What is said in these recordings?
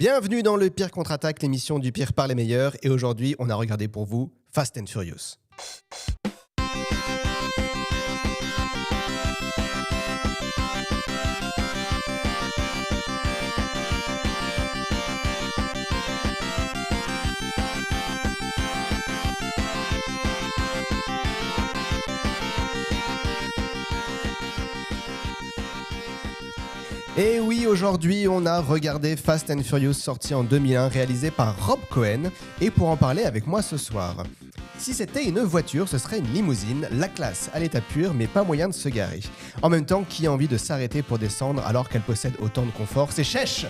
Bienvenue dans le Pire Contre-Attaque, l'émission du pire par les meilleurs. Et aujourd'hui, on a regardé pour vous Fast and Furious. Et oui, aujourd'hui, on a regardé Fast and Furious, sorti en 2001, réalisé par Rob Cohen. Et pour en parler avec moi ce soir, si c'était une voiture, ce serait une limousine, la classe à l'état pur, mais pas moyen de se garer. En même temps, qui a envie de s'arrêter pour descendre alors qu'elle possède autant de confort? C'est Chèche.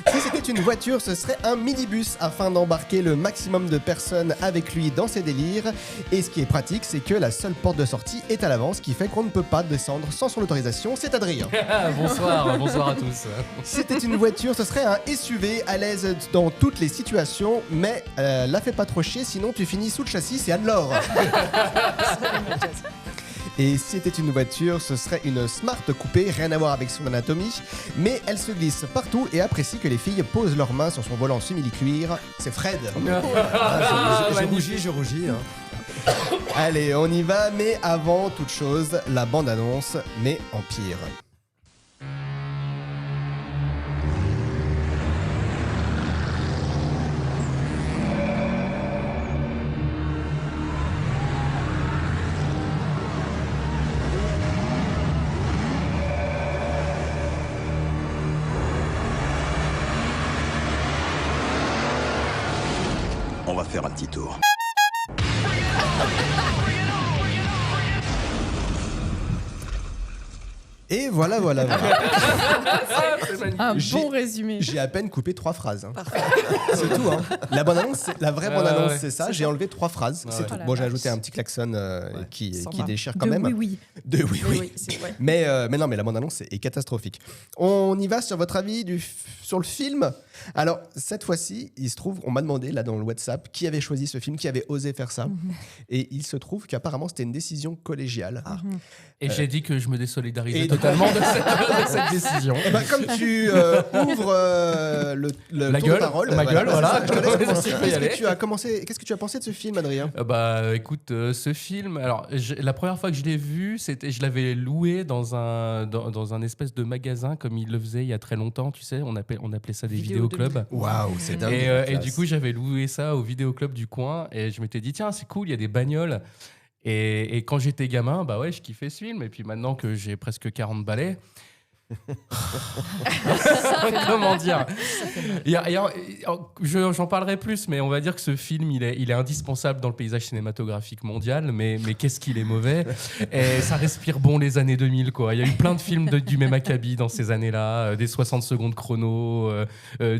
Si c'était une voiture, ce serait un minibus afin d'embarquer le maximum de personnes avec lui dans ses délires. Et ce qui est pratique, c'est que la seule porte de sortie est à l'avant, ce qui fait qu'on ne peut pas descendre sans son autorisation. C'est Adrien. bonsoir à tous. Si c'était une voiture, ce serait un SUV à l'aise dans toutes les situations, mais la fais pas trop chier, sinon tu finis sous le châssis, c'est Anne-Laure. Et si c'était une voiture, ce serait une Smart coupée, rien à voir avec son anatomie, mais elle se glisse partout et apprécie que les filles posent leurs mains sur son volant simili-cuir. C'est Fred. Je rougis. Hein. Allez, on y va, mais avant toute chose, la bande-annonce, mais en pire. On va faire un petit tour. Et voilà. Un bon résumé. J'ai à peine coupé 3 phrases. Hein. C'est tout. Hein. La bande-annonce, la vraie bande-annonce, c'est ça. J'ai enlevé 3 phrases. C'est tout. Oh la Bon, j'ai vache. ajouté un petit klaxon qui déchire quand De même. oui. De oui. Oui, c'est vrai. Mais non, mais la bande-annonce est catastrophique. On y va sur votre avis sur le film. Alors, cette fois-ci, il se trouve, on m'a demandé là dans le WhatsApp qui avait choisi ce film, qui avait osé faire ça. Et il se trouve qu'apparemment, c'était une décision collégiale. Et j'ai dit que je me désolidarisais totalement de cette décision. Et ben, comme tu ouvres La tour gueule, de parole, ma gueule, voilà. Je te laisse commencer. Je peux y aller. Qu'est-ce que tu as pensé de ce film, Adrien? Écoute, ce film, alors la première fois que je l'ai vu, je l'avais loué dans un espèce de magasin comme il le faisait il y a très longtemps, tu sais, on appelait ça des vidéoclubs. Waouh, c'est dingue. Et du coup, j'avais loué ça au vidéoclub du coin et je m'étais dit, tiens, c'est cool, il y a des bagnoles. Et quand j'étais gamin, bah ouais, je kiffais ce film. Et puis maintenant que j'ai presque 40 balais, comment dire, j'en parlerai plus, mais on va dire que ce film, il est indispensable dans le paysage cinématographique mondial, mais qu'est-ce qu'il est mauvais. Et ça respire bon les années 2000, quoi. Il y a eu plein de films du même acabit dans ces années-là, des 60 secondes chrono,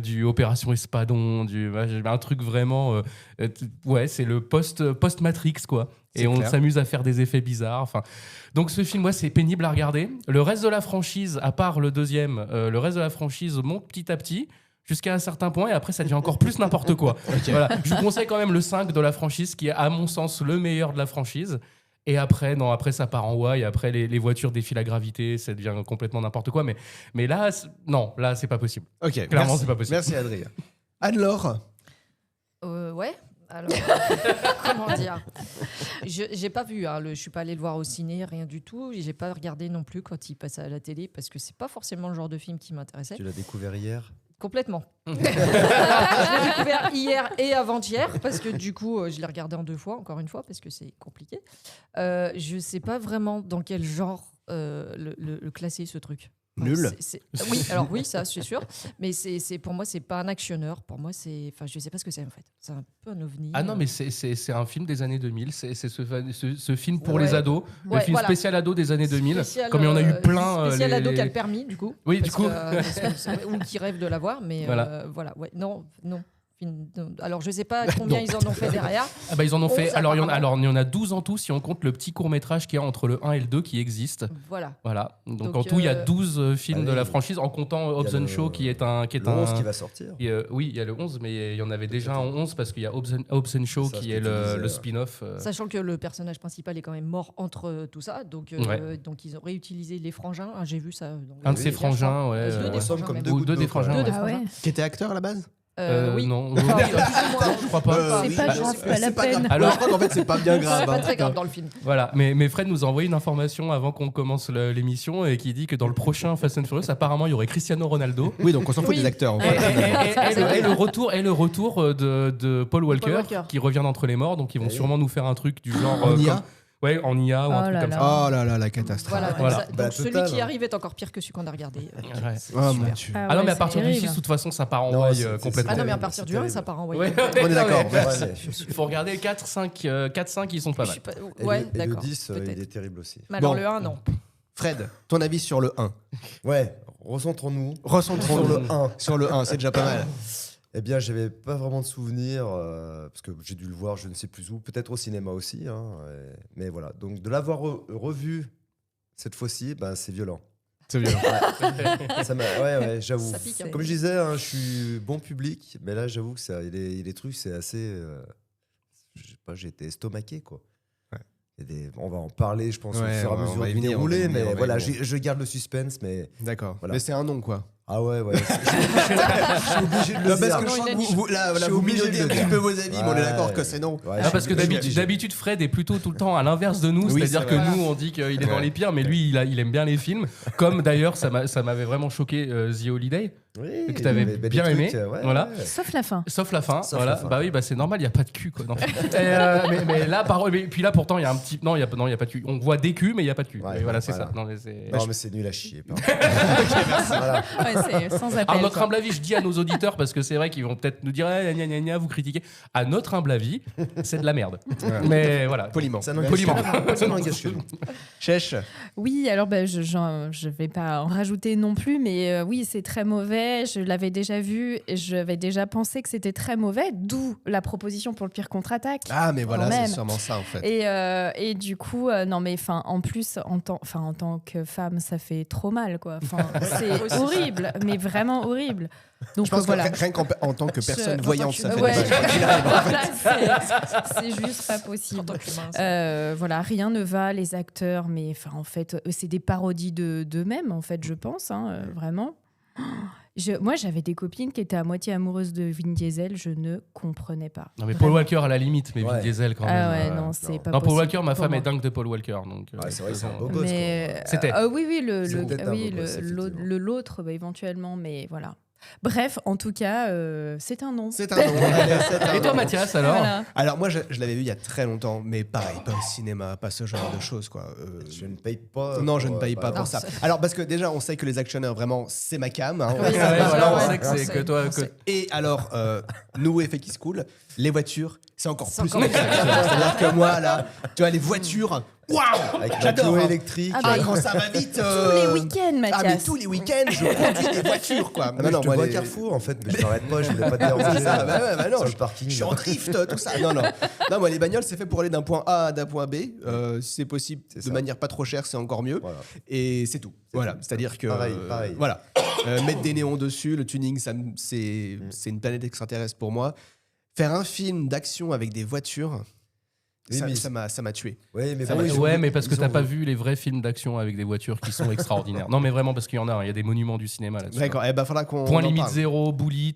du Opération Espadon, un truc vraiment... c'est le post-Matrix, quoi. Et on s'amuse à faire des effets bizarres. Enfin, donc ce film, c'est pénible à regarder. Le reste de la franchise, à part le deuxième, le reste de la franchise monte petit à petit jusqu'à un certain point et après ça devient encore plus n'importe quoi. Okay. Voilà. Je vous conseille quand même le 5 de la franchise qui est à mon sens le meilleur de la franchise. Et après ça part en ouaille. Après les voitures défilent à gravité, ça devient complètement n'importe quoi. Mais là, là c'est pas possible. Ok, clairement c'est pas possible. Merci Adrien. Anne-Laure. Ouais. Alors, comment dire, j'ai pas vu, je suis pas allée le voir au ciné, rien du tout. J'ai pas regardé non plus quand il passait à la télé parce que c'est pas forcément le genre de film qui m'intéressait. Tu l'as découvert hier? Complètement. Je l'ai découvert hier et avant-hier parce que du coup, je l'ai regardé en 2 fois, encore une fois, parce que c'est compliqué. Je sais pas vraiment dans quel genre le classer ce truc. Nul. Oui, ça c'est sûr. Mais c'est pour moi, c'est pas un actionneur. Pour moi, je sais pas ce que c'est en fait. C'est un peu un ovni. Ah non, mais c'est un film des années 2000. C'est ce film pour les ados, le film spécial ado des années 2000. Comme il y en a eu plein. Spécial ado qui a le permis, du coup. Oui, du coup. Ou qui rêve de l'avoir, mais voilà. Non. Alors, je sais pas combien ils en ont fait derrière. Ah bah ils en ont 11 fait. Alors il apparemment. y en a 12 en tout si on compte le petit court-métrage qu'il y a entre le 1 et le 2 qui existe. Voilà. Voilà. Donc Donc, en tout, il y a 12 films allez, de la franchise en comptant il y a Hobbs le- Show qui est un Le 11 qui va sortir. Oui, il y a le 11, mais il y en avait déjà un 11 parce qu'il y a Hobbs Show C'est ça, qui ce est que tu disais, le ouais. spin-off. Sachant que le personnage principal est quand même mort entre tout ça. Donc, Ouais. donc ils ont réutilisé les frangins. Ah, j'ai vu ça. Dans Un de les ses médias, je crois. frangins, ouais. Deux des On ressemble frangins, comme même. deux Ou gouttes deux des d'eau, quoi. frangins. Deux des Ah ouais. frangins. Qui était acteur à la base Oui. Non. Enfin, Oui, plus ou moins. je crois pas. C'est pas grave, pas la c'est pas grave. peine. Alors- Je crois qu'en fait, c'est pas bien grave. C'est pas hein. très grave dans le film. Voilà, mais Fred nous a envoyé une information avant qu'on commence l'émission et qui dit que dans le prochain Fast and Furious, apparemment, il y aurait Cristiano Ronaldo. Oui, donc on s'en fout Oui. des acteurs. en Et, fait. le retour de Paul Walker, Walker. qui revient d'entre les morts, donc ils vont Eh oui. sûrement nous faire un truc du genre En IA ouais, en IA ou un Oh truc là comme là. ça. Oh là là, la catastrophe. Voilà. donc Voilà. ça- donc Bah, celui total, qui hein. arrive est encore pire que celui qu'on a regardé. Ouais. Oh mon Super. Dieu. Ah non, ouais, mais à c'est partir du terrible. 6, de toute façon, ça part en Non, vrille c'est complètement. Ah non, mais à terrible, partir c'est du 1, terrible. ça part en voyage. Ouais. On est d'accord. Ouais, Ouais, mais- Il faut regarder 4, 5, ils sont pas Je mal. suis pas- Et Ouais, le- et le d'accord. 10, peut-être. il est terrible aussi. Mais alors Bon. le 1, non. Fred, ton avis sur le 1 Ouais, recentrons-nous Recentrons-nous sur le 1. sur le 1, c'est déjà pas mal. Eh bien, j'avais pas vraiment de souvenirs, parce que j'ai dû le voir je ne sais plus où, peut-être au cinéma aussi. Hein, mais voilà, donc de l'avoir revu cette fois-ci, ben, c'est violent. C'est violent. Ouais, j'avoue. Ça pique un peu. Comme je disais, hein, je suis bon public, mais là, j'avoue que il y a des trucs, c'est assez. Je sais pas, j'ai été estomaqué, quoi. Ouais. On va en parler, je pense, au Ouais, fur et à on mesure va y du venir, on va y déroulé, venir, on mais va y voilà, venir. je garde le suspense, mais. D'accord. Voilà. Mais c'est un nom, quoi. Ah ouais. Je suis obligé de le Non, parce dire. que je crois que unanime. là, Je suis vous obligé de millonnez le un petit dire. peu vos avis, mais on est Ouais. d'accord que c'est non. Ouais, Ah, parce que je suis obligé. d'habitude, Fred est plutôt tout le temps à l'inverse de nous, Oui, c'est-à-dire c'est que vrai. nous, on dit qu'il est dans Ouais. les pires, mais lui, il aime bien les films. Comme d'ailleurs, ça m'avait vraiment choqué The Holiday, Oui, que t'avais mais des bien trucs, aimé, ouais, voilà. ouais. Sauf la fin. Sauf la fin, Sauf voilà. la fin. Bah oui, bah c'est normal, il y a pas de cul quoi. Non. Mais là, puis là pourtant il y a un petit, non, il y a pas de cul. On voit des culs, mais il y a pas de cul. Ouais, Et voilà, c'est voilà. ça. Non, mais c'est- Non, mais c'est nul à chier. pardon. Voilà. Ouais, c'est sans appel. À notre quoi. humble avis, je dis à nos auditeurs parce que c'est vrai qu'ils vont peut-être nous dire eh, gna, gna, gna, vous critiquez. À notre humble avis, c'est de la merde. Mais voilà. Poliment. Ça n'engage Poliment. que nous. Ça n'engage que nous. Chèche. Oui, alors je vais pas en rajouter non plus, mais oui, c'est très mauvais. Je l'avais déjà vu et j'avais déjà pensé que c'était très mauvais, d'où la proposition pour le pire contre-attaque. Ah, mais voilà, Quand c'est même. sûrement ça, en fait. Et du coup, non mais en plus, en tant que femme, ça fait trop mal, quoi. C'est horrible, mais vraiment horrible. Donc Je pense voilà. que rien en tant que personne Je- voyante, ça fait Ouais, du mal. Quoi qu'il arrive, en fait. voilà, c'est juste pas En possible. tant qu'humain, ça. Voilà, rien ne va, les acteurs, mais en fait, c'est des parodies d'eux-mêmes, en fait, je pense, hein, vraiment. Moi, j'avais des copines qui étaient à moitié amoureuses de Vin Diesel, je ne comprenais pas. Non mais Paul Walker à la limite, mais Vin Ouais. Diesel quand même. Ah ouais, ouais, non, non. c'est pas Non, Paul possible Walker, ma pour femme moi. est dingue de Paul Walker, donc. Ouais, c'est vrai que c'est un bon. beau gosse. Mais C'était. oui, C'est peut-être un oui, beau gosse, effectivement. l'autre, bah, éventuellement, mais voilà. Bref, en tout cas, c'est un nom. C'est un nom. Allez, c'est un Et toi nom. Mathias alors Voilà. Alors moi, je l'avais vu il y a très longtemps, mais pareil, pas au cinéma, pas ce genre de choses, quoi. Je ne paye pas. Non, je ne pour, paye pas bah, pour ça. Alors parce que déjà, on sait que les actionneurs, vraiment, c'est ma cam. Hein. Oui, Ouais, voilà, on ouais, sait que c'est que toi. on que- sait. Et alors, nous, effet qui se coule, les voitures, c'est encore C'est plus encore ma plus cam. C'est-à-dire que moi, là, tu vois, les voitures, waouh, Avec la j'adore. Chloé Hein. électrique. Ah, Ah, bah, quand ça va vite. Tous les week-ends, Mathias. Ah, mais tous les week-ends, je conduis des voitures, quoi. Ah, mais je te vois à les- Carrefour en fait, mais je m'arrête pas, je voulais pas te déranger. C'est ça, bah ouais, bah non, sur le parking. Je suis en drift, tout ça. Non, non. Non, moi, les bagnoles, c'est fait pour aller d'un point A à d'un point B. Si c'est possible, C'est de ça. manière pas trop chère, c'est encore mieux. Voilà. Et c'est tout. Voilà. tout. C'est-à-dire que. Pareil. Voilà. Mettre des néons dessus, le tuning, c'est une planète extraterrestre pour moi. Faire un film d'action avec des voitures, Oui, mais- ça m'a tué. Ouais, mais Ça bon, va, ils ont- Ouais, mais parce que ils t'as ont- pas vu les vrais films d'action avec des voitures qui sont extraordinaires. Non, mais vraiment, parce qu'il y en a, hein, il y a des monuments du cinéma là-dessus. D'accord. Eh ben, faudra qu'on. Point en limite parle. zéro, Bullet,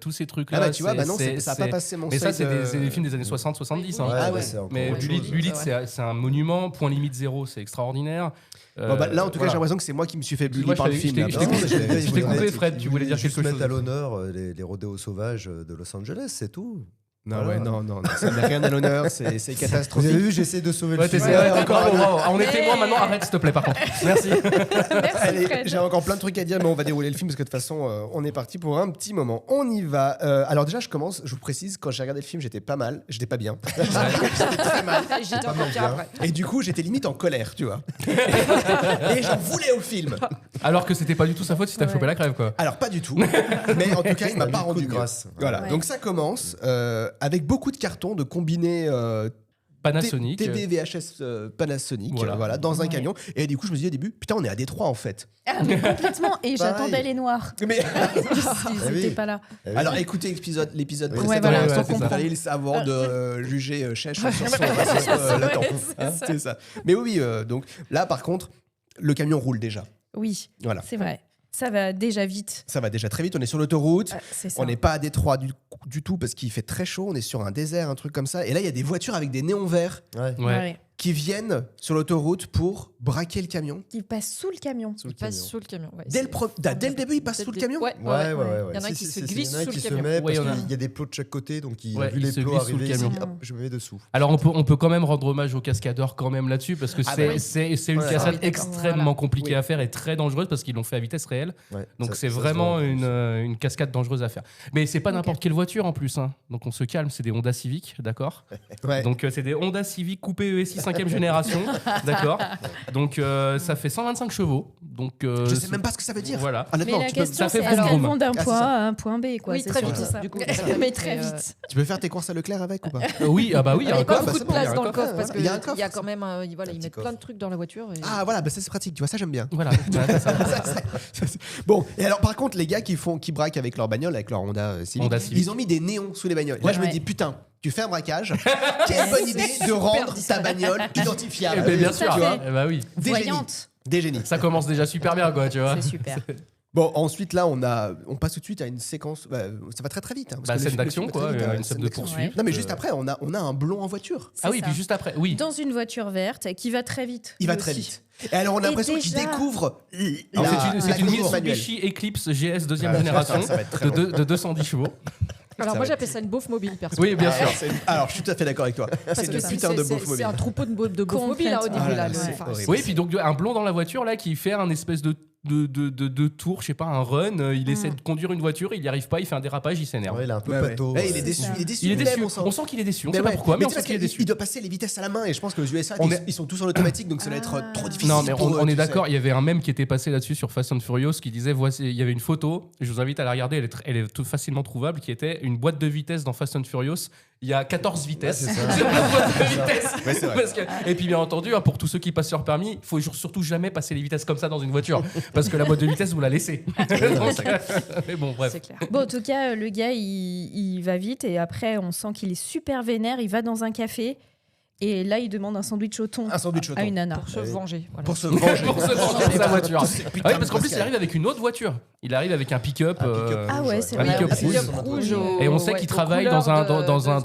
tous ces trucs-là. Ah, bah, tu vois, bah non, c'est- ça a pas passé mon Mais ça, seuil c'est des films des années 60-70. Oui, hein. oui. Ah ouais. c'est encore Mais autre Bullet, chose. Bullet, C'est vrai. c'est un monument. Point limite zéro, c'est extraordinaire. Bon, bah, là, en tout cas, voilà. j'ai l'impression que c'est moi qui me suis fait bully Excuse-moi, par le je film. t'ai- là. je Non, t'ai mais coupé, j'ai- je t'ai coupé, Fred, tu voulais dire juste quelque chose. mettre à l'honneur les rodéos sauvages de Los Angeles, c'est tout. Non, Voilà. ouais, non, ça n'a rien à l'honneur, c'est Vous catastrophique. avez vu, j'essaie de sauver Ouais, le film. t'essaies- ouais, encore. Ouais. On est témoin maintenant. Arrête, s'il te plaît, par contre. Merci. Merci, Allez, Fred. j'ai encore plein de trucs à dire, mais on va dérouler le film parce que de toute façon, on est parti pour un petit moment. On y va. Alors déjà, je commence. Je vous précise, quand j'ai regardé le film, j'étais pas mal, j'étais pas bien. J'étais très mal. J'étais encore pire après. Et du coup, j'étais limite en colère, tu vois. Et j'en voulais au film. Alors que c'était pas du tout sa faute si t'as Ouais. chopé la crève, quoi. Alors pas du tout, mais en tout cas il m'a pas rendu de grâce. grâce. Voilà, Ouais. donc ça commence avec beaucoup de cartons de combinés Panasonic. TD VHS Panasonic, Voilà. voilà, dans un Ouais. camion. Et du coup je me suis dit au début, putain on est à Détroit en fait. Ah, mais complètement. Et j'attendais les noirs. Mais Ils oui. étaient pas là. alors écoutez l'épisode Oui. précédent, Ouais, voilà, sans c'est ça. comprendre le savoir de juger Chèche sur son racisme latent. Hein, c'est ça. Mais oui, donc là par contre, le camion roule déjà. Oui, Voilà. c'est vrai. Ça va déjà vite. Ça va déjà très vite, on est sur l'autoroute. C'est ça. On n'est pas à Détroit du tout parce qu'il fait très chaud, on est sur un désert, un truc comme ça. Et là, il y a des voitures avec des néons verts Ouais. Ouais. Ouais. qui viennent sur l'autoroute pour braquer le camion. Qui passe sous le camion. Sous le Il passe camion. sous le camion. Ouais, Dès c'est- le début, il passe Dès sous le le camion. Ouais, Ouais. Il y en a Si, qui si, se si, glissent il y en a sous qui le se camion. met Ouais, parce il y en a. qu'il y a des plots de chaque côté, donc il Ouais, a vu il les se plots glisse sous le arriver. Il s'est dit, camion. hop, je me mets dessous. Alors on peut quand même rendre hommage aux cascadeurs quand même là-dessus parce que Ah c'est bah oui. c'est une Ouais. cascade Ah oui, d'accord. extrêmement Voilà. compliquée Oui. à faire et très dangereuse parce qu'ils l'ont fait à vitesse réelle. Ouais, Donc ça- c'est ça se vraiment voit, en plus. une cascade dangereuse à faire. Mais c'est pas Ok. n'importe quelle voiture en plus. Hein. Donc on se calme, c'est des Honda Civic, d'accord. Ouais. Donc c'est des Honda Civic coupé ESI 5e génération, d'accord. Donc ça fait 125 chevaux. Donc Je sais même pas ce que ça veut dire. Voilà. Mais Honnêtement, la tu peux, question, ça fait c'est est-ce vroom qu'elles vroom. vont d'un Ah, c'est point ça. A à un point B, quoi. Oui, c'est très surtout vite. ça. Du coup, Mais très vite. tu peux faire tes courses à Leclerc avec ou pas Oui, ah bah oui, il y Il a n'y un a pas coffre. beaucoup de il y a place un dans le coffre. coffre parce Il y a un qu'il y a coffre. quand même voilà, Un ils petit mettent plein coffre. de trucs dans la voiture. Et... Ah voilà, bah ça c'est pratique, tu vois, ça j'aime bien. Voilà. Ouais, ça. Bon, et alors par contre, les gars qui braquent avec leur bagnole, avec leur Honda Civic, Honda Civic. ils ont mis des néons sous les bagnoles. Là, Ouais. je me dis, putain, tu fais un braquage, quelle bonne idée de rendre ta discret. bagnole Eh identifiable. ben, bien Tout sûr. à fait. Eh bah oui. Des génies. Voyante. Des génies. Ça commence déjà super bien, quoi, tu vois. C'est super. Bon, ensuite, là, on passe tout de suite à une séquence. Ça va très très vite. Hein, parce Bah, que le scène film- le d'action, film va quoi, très vite, hein, une scène de d'action. poursuite. Non, mais juste après, on a un blond en voiture. Ah oui, ça. puis juste après, oui. Dans une voiture verte qui va très vite. Il va lui très aussi. vite. Et alors, on a Et l'impression qu'il déjà- découvre. Alors, la c'est une conduite manuelle. Mitsubishi Eclipse GS deuxième Ah, génération ça va être très de 210 chevaux. Alors Ça moi va j'appelle ça une beauf mobile perso. Oui, bien Ah, sûr. Alors, je suis tout à fait d'accord avec toi. Parce C'est que une putain de beauf c'est mobile. un troupeau de beauf mobile là, au début Ah là là. là, c'est Enfin, horrible. Oui, puis donc un blond dans la voiture là qui fait un espèce de tour, je sais pas, un run. Il essaie de conduire une voiture, il n'y arrive pas, il fait un dérapage, il s'énerve. Ouais, il est un peu Ouais, ouais. pato. Ouais, il est ouais. déçu. ça. Il est déçu. Il est lui-même, déçu. on sent. On sent qu'il est déçu. On Mais sait pas ouais. pourquoi, mais on tu sent vois qu'il est qu'il- déçu. Il doit passer les vitesses à la main et je pense que aux USA, On ils sont tous en automatique donc ça va être trop difficile. Non, mais pour eux, on est tu sais. d'accord. Il y avait un mème qui était passé là-dessus sur Fast and Furious qui disait voici, il y avait une photo. Je vous invite à la regarder. Elle est tout facilement trouvable. Qui était une boîte de vitesse dans Fast and Furious. Il y a 14 vitesses. Ouais, c'est ça. C'est la boîte de vitesse. Ouais, c'est vrai. Parce que- et puis bien entendu, hein, pour tous ceux qui passent leur permis, il faut surtout jamais passer les vitesses comme ça dans une voiture, parce que la boîte de vitesse vous la laissez. Donc, mais bon, bref. C'est clair. Bon, en tout cas, le gars, il va vite et après, on sent qu'il est super vénère. Il va dans un café et là, il demande un sandwich au thon Un sandwich au à thon. une nana. Pour se venger. Voilà. Pour se venger. Pour se venger de sa voiture. Putain, Ah oui, parce qu'en plus, il Pascal. arrive avec une autre voiture. Il arrive avec un pick-up. Un pick-up Ah rouge, ouais, c'est Un vrai. pick-up Un pick-up rouge. rouge au- Et on sait ouais, qu'il aux travaille couleurs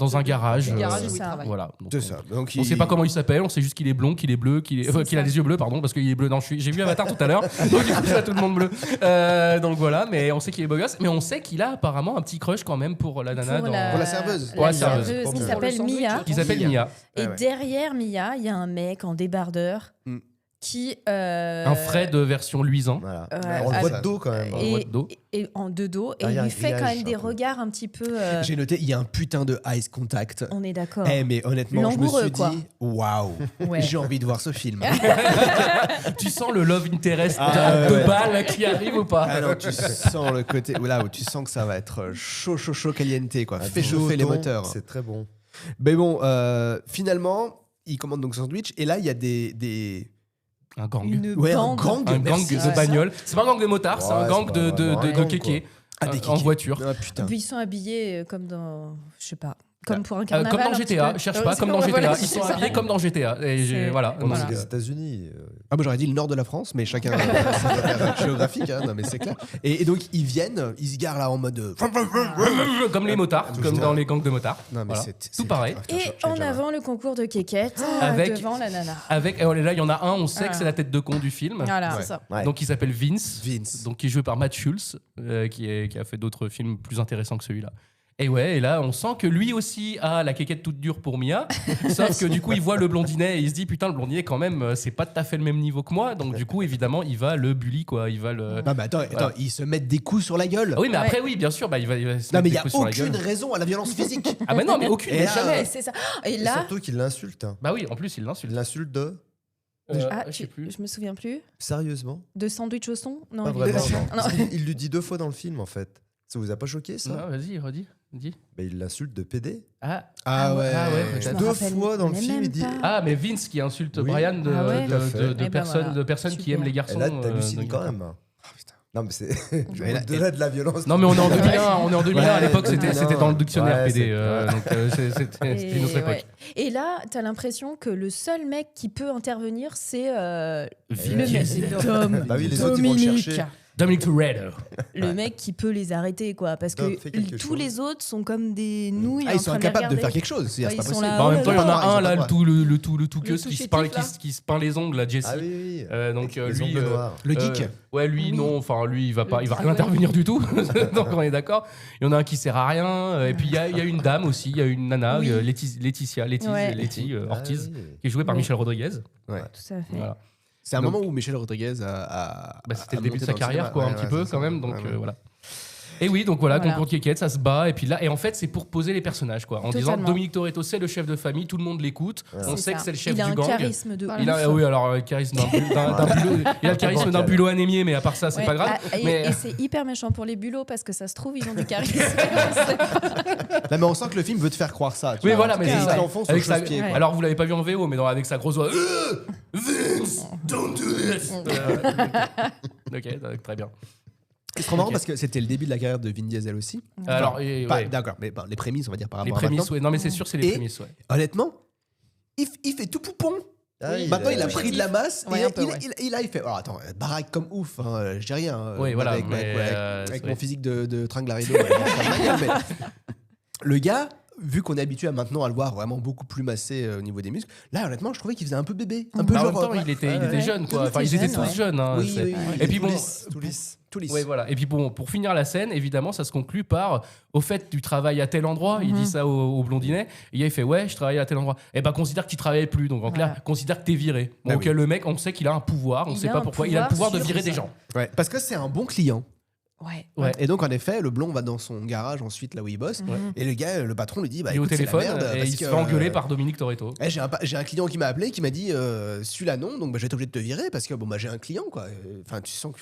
dans un garage. du garage C'est où il ça. travaille. Voilà. Donc, C'est ça. Donc, on sait pas comment il s'appelle, on sait juste qu'il est blond, qu'il est bleu, qu'il C'est a ça. les yeux bleus, pardon, parce qu'il est bleu. Non, j'ai vu Avatar tout à l'heure, donc du coup, ça tout le monde bleu. Donc voilà, mais on sait qu'il est beau gosse, mais on sait qu'il a apparemment un petit crush quand même pour la nana. Pour dans- Pour la serveuse. Pour la La serveuse. serveuse qui Pour s'appelle le sandwich, Mia. Qui s'appelle Mia. Et Ouais, ouais. derrière Mia, il y a un mec en débardeur Mm. qui. Un Fred version luisant. Voilà. Ouais, On le voit avec- de dos quand même. On le voit de Et, dos. et en de dos. Et il Derrière lui un fait quand grillage, même des un peu. regards un petit peu. J'ai noté, il y a un putain de eyes contact. On est d'accord. Eh mais honnêtement, je me Langoureux, suis quoi. dit, waouh, Ouais. j'ai envie de voir ce film. Tu sens le love interest Ah, de ouais. balle qui arrive ou pas Alors tu sens le côté là où tu sens que ça va être chaud caliente quoi, Un fait petit chauffer les au thon, moteurs. C'est très bon. Mais bon, finalement, il commande donc sandwich et là il y a des Un gang. Une ouais, un bande. gang, Un gang merci. de bagnoles. C'est pas un gang de motards, c'est un Ouais, gang c'est pas vraiment un gang, kékés. Ah, des En kékés. voiture. Ah putain. Puis ils sont habillés comme dans. Je sais pas. Comme pour un Comme carnaval. dans un petit GTA, peu. cherche Ouais, pas, c'est comme dans ouais, GTA. voilà, Ils sont c'est ça. habillés comme dans GTA. Et C'est- voilà. Comme Voilà. c'est les États-Unis. Ah moi j'aurais dit le nord de la France, mais chacun sa repère géographique, hein, non mais c'est clair. Et donc ils viennent, ils se garent là en mode. Comme les motards, Tout comme le dans temps. les gangs de motards. Non mais Voilà. c'est Tout pareil. putain, Et j'ai en déjà- avant le concours de kékette Avec- devant la nana. Avec, et là, il y en a un, on sait que Ah. c'est la tête de con du film. Voilà. Ouais. C'est ça. Ouais. Donc il s'appelle Vince, Vince. donc qui est joué par Matt Schultz, qui a fait d'autres films plus intéressants que celui-là. Et ouais, et là on sent que lui aussi a la quéquette toute dure pour Mia, sauf que du coup il voit le blondinet et il se dit putain le blondinet quand même c'est pas tout à fait le même niveau que moi, donc du coup évidemment il va le bully quoi, il va le. Non mais attends, Voilà. ils se mettent des coups sur la gueule. Ah oui mais Ouais. après oui bien sûr bah, il va se Non mettre mais des il y a coups sur la gueule. aucune raison à la violence physique. Ah mais non mais aucune, Et mais là, jamais. Ouais, c'est ça. Et Et là, surtout qu'il l'insulte. Hein. Bah oui en plus il l'insulte. Il l'insulte de. Je sais plus. Je me souviens plus. Sérieusement? De sandwich au son? Non, Pas il est vraiment. pas- non. non. Il lui dit 2 fois dans le film, en fait. Ça vous a pas choqué, ça? Non, vas-y, redis. Dis. Il l'insulte de PD. Ah, Ah ouais. Ah ouais, Je peut-être. me 2 rappelle fois dans le même film, il dit. pas. Ah, mais Vince qui insulte Oui. Brian de, Ah ouais. de- Tout à fait. de Eh ben personnes, voilà. de personnes qui Super. aiment les garçons. Et là, t'hallucines donc- quand même. Non, mais c'est Et là- au-delà de la violence. Non, mais on est en 2001. On est en 2001. À Ouais, l'époque, c'était dans le dictionnaire ouais, PD. c'est- Donc, c'était une autre Et, époque. ouais. Et là, t'as l'impression que le seul mec qui peut intervenir, c'est le Vin mec. Diesel. Tom- Bah oui, les autres, ils vont le Dominique. chercher. Dominic Toretto. Le mec qui peut les arrêter, quoi. Parce Tom, que fais quelque tous chose. les autres sont comme des nouilles. Ah, en ils sont train incapables de les faire regarder. quelque chose. C'est Ouais, pas ils sont possible. là, Bah, en même ouais, temps, il y en Ils ont a pas un le là, droit. le tout que Le qui tout se peint chétif, qui se peint les ongles, là, Jesse. Ah oui, oui. Donc Les lui, ongles noirs. Le geek. ouais, lui, Oui. non, enfin lui, il va pas, il va Ah rien ouais. intervenir du tout. Donc on est d'accord. Il y en a un qui sert à rien. Et puis il y a une dame aussi, il y a une nana, Oui. Laetitia Ouais. Ortiz, Ah oui. qui est jouée par Oui. Michel Rodriguez. Tout à fait. Voilà. C'est un Donc- moment où Michel Rodriguez a. Bah, c'était a le début de monté sa dans le carrière, cinéma. quoi, un Ouais, petit ouais, peu c'est quand ça. même. Donc Ouais, ouais. voilà. Et oui, donc voilà, Voilà. contre Kékette, ça se bat. Et puis là, et en fait, c'est pour poser les personnages, quoi. En disant Totalement. Dominique Toretto, c'est le chef de famille, tout le monde l'écoute. On sait ça. que c'est le chef Il a du un gang. charisme de Il a, ouf. oui, alors le charisme d'un bulot. Il a le charisme d'un bulot anémié, mais à part ça, c'est Ouais, pas grave. et c'est hyper méchant pour les bulots parce que ça se trouve, ils ont du charisme. Non, mais on sent que le film veut te faire croire ça. tu Oui, vois. voilà, mais Et c'est ils ça. l'enfoncent au Avec sa- chausse-pied, quoi. Alors, vous l'avez pas vu en VO, mais avec sa grosse voix. Vince, don't do this. Ok, très bien. C'est trop marrant Ok. parce que c'était le début de la carrière de Vin Diesel aussi. Alors, Pas- ouais, D'accord, mais bon, les prémices, on va dire par les rapport à prémices, maintenant. ouais. Non, mais c'est sûr, c'est les Et- prémices, ouais. Honnêtement, il fait tout poupon. Ah, Maintenant, il a ouais. pris de la masse. Ouais, et un peu, il, ouais. il fait. Alors, attends, baraque comme ouf, hein, je dis rien. Oui, voilà, Avec, mais, avec ouais. mon physique de tringlarido. Ouais, je vais faire ma gueule, mais le gars, vu qu'on est habitué à maintenant à le voir vraiment beaucoup plus massé au niveau des muscles, là, honnêtement, je trouvais qu'il faisait un peu bébé. Un peu Bah, en genre. même temps, il était jeune, quoi. Il Enfin, était ils étaient jeune, tous ouais. jeunes. Hein, Oui, c'est- oui, oui. Et puis Tout bon, lisse, tout lisse. tout lisse. ouais, voilà. Et puis bon, pour finir la scène, évidemment, ça se conclut par au fait, tu travailles à tel endroit. Il dit ça au blondinet. Et il fait ouais, je travaille à tel endroit. Et ben considère que tu travaillais plus. Donc en clair, Voilà. considère que t'es viré. Bah Donc oui. le mec, on sait qu'il a un pouvoir. On Il sait a pas un pourquoi. Il a le pouvoir de sur virer ça. des gens. Ouais, parce que c'est un bon client. Ouais. Ouais. Et donc, en effet, le blond va dans son garage ensuite, là où il bosse. Ouais. Et le gars, le patron, lui dit bah, Il est au écoute, c'est la téléphone merde, et parce il se que, fait engueuler par Dominique Toretto. J'ai un client qui m'a appelé, qui m'a dit celui-là non, donc bah, je vais être obligé de te virer parce que bon, bah, j'ai un client quoi. Enfin, tu sens que.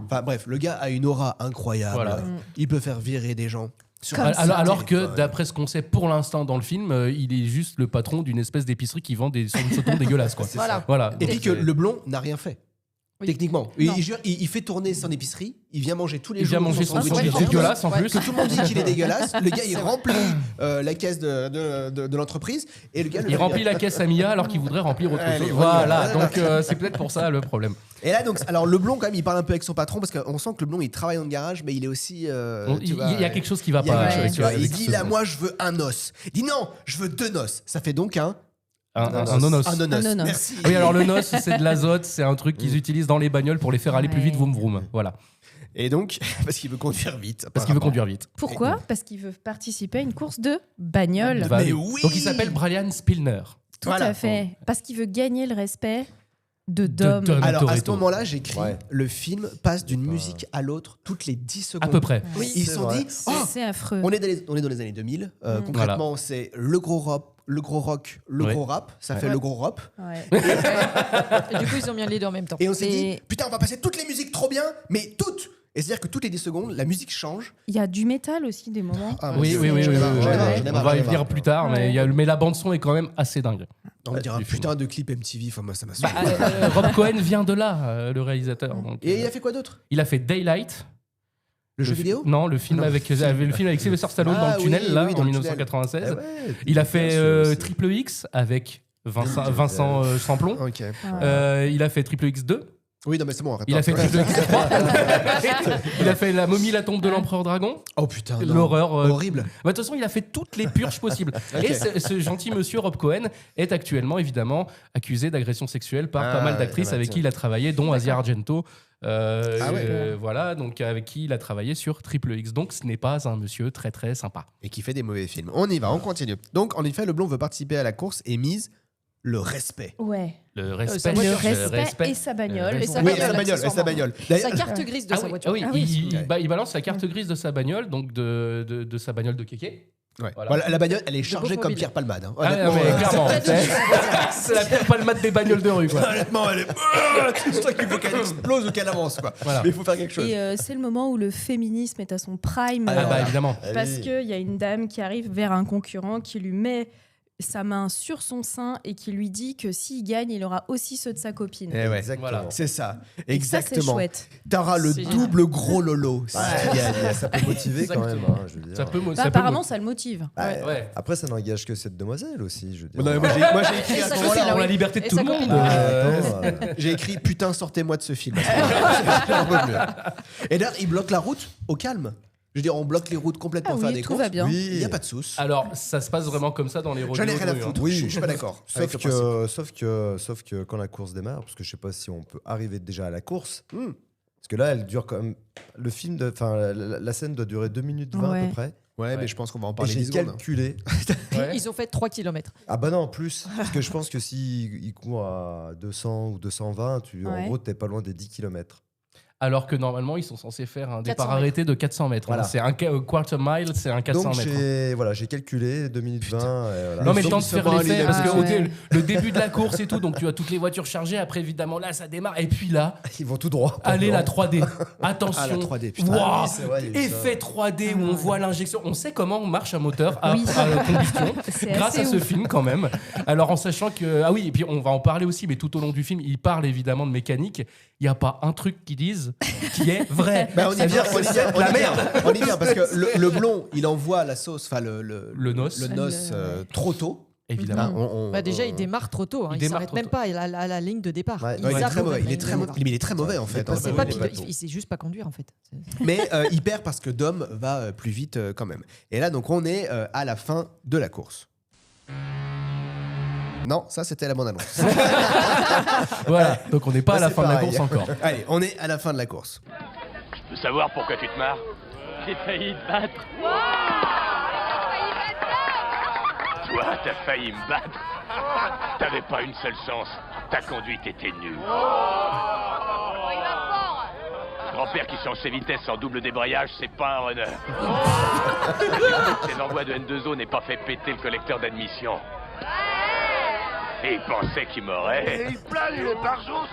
Enfin, bref, le gars a une aura incroyable. Voilà. Il peut faire virer des gens. Sur Comme un ça. Alors que, téléphone. d'après ce qu'on sait pour l'instant dans le film, il est juste le patron d'une espèce d'épicerie qui vend des sautons dégueulasses. Quoi. Voilà. Voilà. Et Donc, puis que le blond n'a rien fait. Oui. Techniquement. Non. Il fait tourner son épicerie, il vient manger tous les il jours. vient manger son son sandwich sandwich de viande. dégueulasse en Ouais. plus. Que tout le monde dit qu'il est dégueulasse. Le gars, il C'est vrai. remplit la caisse de l'entreprise. Et le gars, Il remplit la caisse à Mia alors qu'il voudrait remplir autre Allez, chose. on y va. Voilà, donc c'est peut-être pour ça le problème. Et là, donc, alors le blond, quand même, il parle un peu avec son patron parce qu'on sent que le blond, il travaille dans le garage, mais il est aussi. Il y a quelque chose qui va il y a pas. quelque chose, avec- tu vois. avec Il ce dit là, blond. moi, je veux un os. Il dit non, je veux 2 noces. Ça fait donc un Un nonos. un nonos. Un nonos. Merci. Oui, alors le nos, c'est de l'azote, c'est un truc qu'ils utilisent dans les bagnoles pour les faire aller plus vite, vroom vroom. Voilà. Et donc, parce qu'il veut conduire vite. Parce qu'il veut apparemment. conduire vite. Pourquoi Parce qu'il veut participer à une course de bagnole. Bah, Mais oui. Donc il s'appelle Brian Spilner. Tout Voilà. à fait. Parce qu'il veut gagner le respect de Dom. Dom. Alors, à ce Toretto. moment-là, j'écris Ouais. le film passe d'une musique à l'autre toutes les 10 secondes. À peu près. Oui. Ils se C'est sont vrai. dit oh, C'est affreux. on est dans les années 2000. Concrètement, c'est le gros rock, le Ouais. gros rap. Ça fait Ouais. le gros rap. Ouais. Et du coup, ils ont mis les deux en même temps. Et on s'est Et- dit, putain, on va passer toutes les musiques trop bien, mais toutes. Et c'est-à-dire que toutes les 10 secondes, la musique change. Il y a du métal aussi, des moments. Ah, Oui, mon oui, Dieu, oui, j'en ai oui, marre, oui, j'en ai oui, marre, oui. j'en ai On marre, va j'en ai y venir marre. plus tard, Ouais. mais la bande son est quand même assez dingue. On me dira, du film. putain de clip MTV, enfin, moi ça m'a Bah, saoulé. Rob Cohen vient de là, le réalisateur. Donc, Et il a fait quoi d'autre il a fait Daylight. Le jeu vidéo Non, le film Non. avec Sylvester Stallone Ah dans le tunnel, oui, là, oui, dans en le 1996. Eh ouais, Il a bien fait sûr aussi. Triple X avec Vincent Samplon. Ok. Il a fait Triple X2. Oui, non, mais c'est bon, arrête. Il a fait Triple X3. Il a fait La momie, la tombe de l'empereur dragon. Oh putain, non. L'horreur. Horrible. Bah, de toute façon, il a fait toutes les purges possibles. Ok. Et ce gentil monsieur Rob Cohen est actuellement, évidemment, accusé d'agression sexuelle par pas Ah, mal d'actrices voilà, avec tiens. qui il a travaillé, dont Asia Argento. Ah ouais. Voilà, donc avec qui il a travaillé sur Triple X. Donc, ce n'est pas un monsieur très très sympa. Et qui fait des mauvais films. On y va, on continue. Donc, en effet, le blond veut participer à la course et mise le respect. Ouais. Le respect. sa Le voiture. respect et sa bagnole. Et sa Oui, bagnole, sa bagnole, et sa accessoirement. bagnole. Sa D'ailleurs- carte grise de Ah sa oui, voiture. ah oui, Ah oui. il balance la carte grise de sa bagnole, donc de sa bagnole de kéké. Ouais. Voilà. Voilà, la bagnole, elle est chargée beau comme mobile. Pierre Palmade. Hein. Ah, Honnêtement, mais clairement, c'est la Pierre Palmade des bagnoles de rue, quoi. honnêtement, elle est. C'est toi qu'il faut qu'elle explose ou qu'elle avance, quoi. Voilà. Mais il faut faire quelque chose. Et c'est le moment où le féminisme est à son prime. Ah bah évidemment. Parce Allez. qu'il y a une dame qui arrive vers un concurrent qui lui met sa main sur son sein et qui lui dit que s'il gagne, il aura aussi ceux de sa copine. Eh ouais, Exactement. Voilà. c'est ça. Et ça, c'est Exactement. chouette. T'auras le C'est double gros lolo. Ça peut motiver quand même. Exactement. Je veux dire. Ça peut, Bah, ça peut apparemment, ça le motive. Ouais. Après, ça n'engage que cette demoiselle aussi. Je veux dire. Non, mais moi, j'ai écrit à Et ce sa moment-là. copine, On a la oui. liberté de Et tout sa le monde. copine. J'ai écrit putain, sortez-moi de ce film. J'en peux plus. Et d'ailleurs, il bloque la route au calme. Je veux dire, on bloque les routes complètement Ah pour faire oui, des tout courses. va bien. Oui. Il n'y a pas de sauce. Alors, ça se passe vraiment comme ça dans les rodeos. J'en ai rien à de rue, hein. foutre. Oui. Je suis pas d'accord. avec Sauf le principe. sauf que quand la course démarre, parce que je sais pas si on peut arriver déjà à la course, Hmm. parce que là, elle dure quand même. Le film, la scène doit durer 2 minutes 20 à Ouais. peu près. Ouais, Ouais. mais je pense qu'on va en Et parler j'ai 10 secondes. calculé. Ouais. Ils ont fait 3 km. Ah bah non, en plus. Parce que je pense que s'il court à 200 ou 220, en Ouais. gros, t'es pas loin des 10 km. Alors que normalement, ils sont censés faire un 400 départ mètres. arrêté de 400 mètres. Voilà. C'est un quarter mile, c'est un 400 Donc mètres. j'ai calculé 2 minutes 20. et voilà. Non mais le Donc, temps de ils faire sont pas l'effet allés parce que là-dessus. ok, Ouais. le début de la course et tout, donc tu as toutes les voitures chargées. Après évidemment là ça démarre et puis là, Ils vont tout droit. allez la 3D. Ah, Attention. la 3D, putain. Waouh. Ah oui, c'est vrai, il y a eu ça. Effet 3D où on voit l'injection. On sait comment marche un moteur à, Oui. à combustion C'est grâce assez à ce ouf. film quand même. Alors en sachant que ah oui et puis on va en parler aussi, mais tout au long du film il parle évidemment de mécanique. Il y a pas un truc qu'ils disent qui est vrai. Bah, on y vient, on y vient, on La y vient. merde. On y vient parce que le blond, il envoie la sauce, enfin le noce. trop tôt. Évidemment. Hein, on- Bah déjà, il démarre trop tôt. Il Il démarre s'arrête trop même tôt. pas à la ligne de départ. Ouais, Ouais, il est zappe très mauvais. même Il est la très ligne de mauvais. Mais il est très mauvais en fait. Il hein. passe C'est Ouais, pas oui, pilote, bateau. il sait juste pas conduire en fait. Mais il perd parce que Dom va plus vite quand même. Et là, donc, on est à la fin de la course. Non, ça c'était la bande-annonce. Voilà. Donc on n'est pas à la c'est fin de la pareil. course encore. Allez, on est à la fin de la course. Je peux savoir pourquoi tu te marres? J'ai failli te battre. Toi, t'as failli me battre. T'avais pas une seule chance. Ta conduite était nulle. Grand-père qui change ses vitesses en double débrayage, c'est pas un runner. Ses envois de N2O n'aient pas fait péter le collecteur d'admission. Et il pensait qu'il m'aurait. Il plane, il est par jour,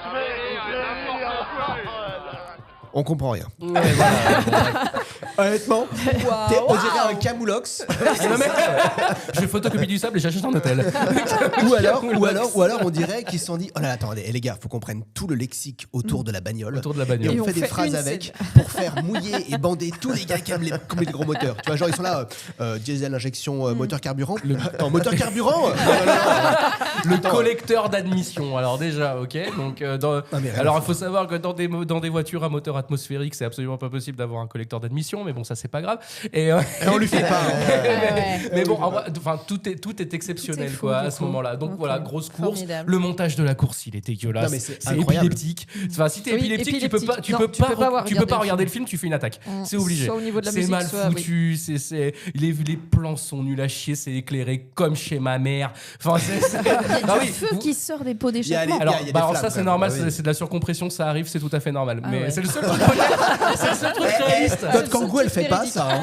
On comprend rien. Ouais, voilà. Honnêtement, on dirait un camoulox. Ah, non, mais je fais photocopie du sable et j'achète un hôtel. ou alors on dirait qu'ils se sont dit oh là là, attendez les gars, faut qu'on prenne tout le lexique autour de la bagnole. Autour de la Et bagnole. on fait des phrases une avec pour faire mouiller et bander tous les gars qui aiment les gros moteurs. Tu vois, genre ils sont là, diesel, injection, moteur carburant. Attends, moteur carburant Le collecteur d'admission. Alors déjà, ok. Donc, mais rien alors à il faut savoir que dans des voitures à moteur atmosphérique, c'est absolument pas possible d'avoir un collecteur d'admission, mais bon, ça c'est pas grave. Et on lui fait pas. mais bon, en vrai, enfin tout est exceptionnel C'est fou, quoi du à ce coup. moment-là. Donc Ok. voilà, grosse course. Formidable. Le montage de la course, il est dégueulasse. Non, mais c'est c'est incroyable. épileptique. Enfin, si t'es Oui, épileptique, tu peux pas, épileptique. Non, tu peux pas regarder regarder le film. Tu fais une attaque. Mm. C'est obligé. Soit au niveau de la C'est musique, mal soit, oui. foutu. Les plans sont nuls à chier. C'est éclairé comme chez ma mère. Enfin, ah oui. Feu vous- qui sort des pots Il y a d'échappement. les- alors, il y a des alors flammes, ça quand c'est même. normal, Ah oui. c'est de la surcompression, ça arrive, c'est tout à fait normal. Ah mais ouais. c'est le seul truc, c'est le seul truc réaliste. Notre kangou, elle fait pas ça. hein.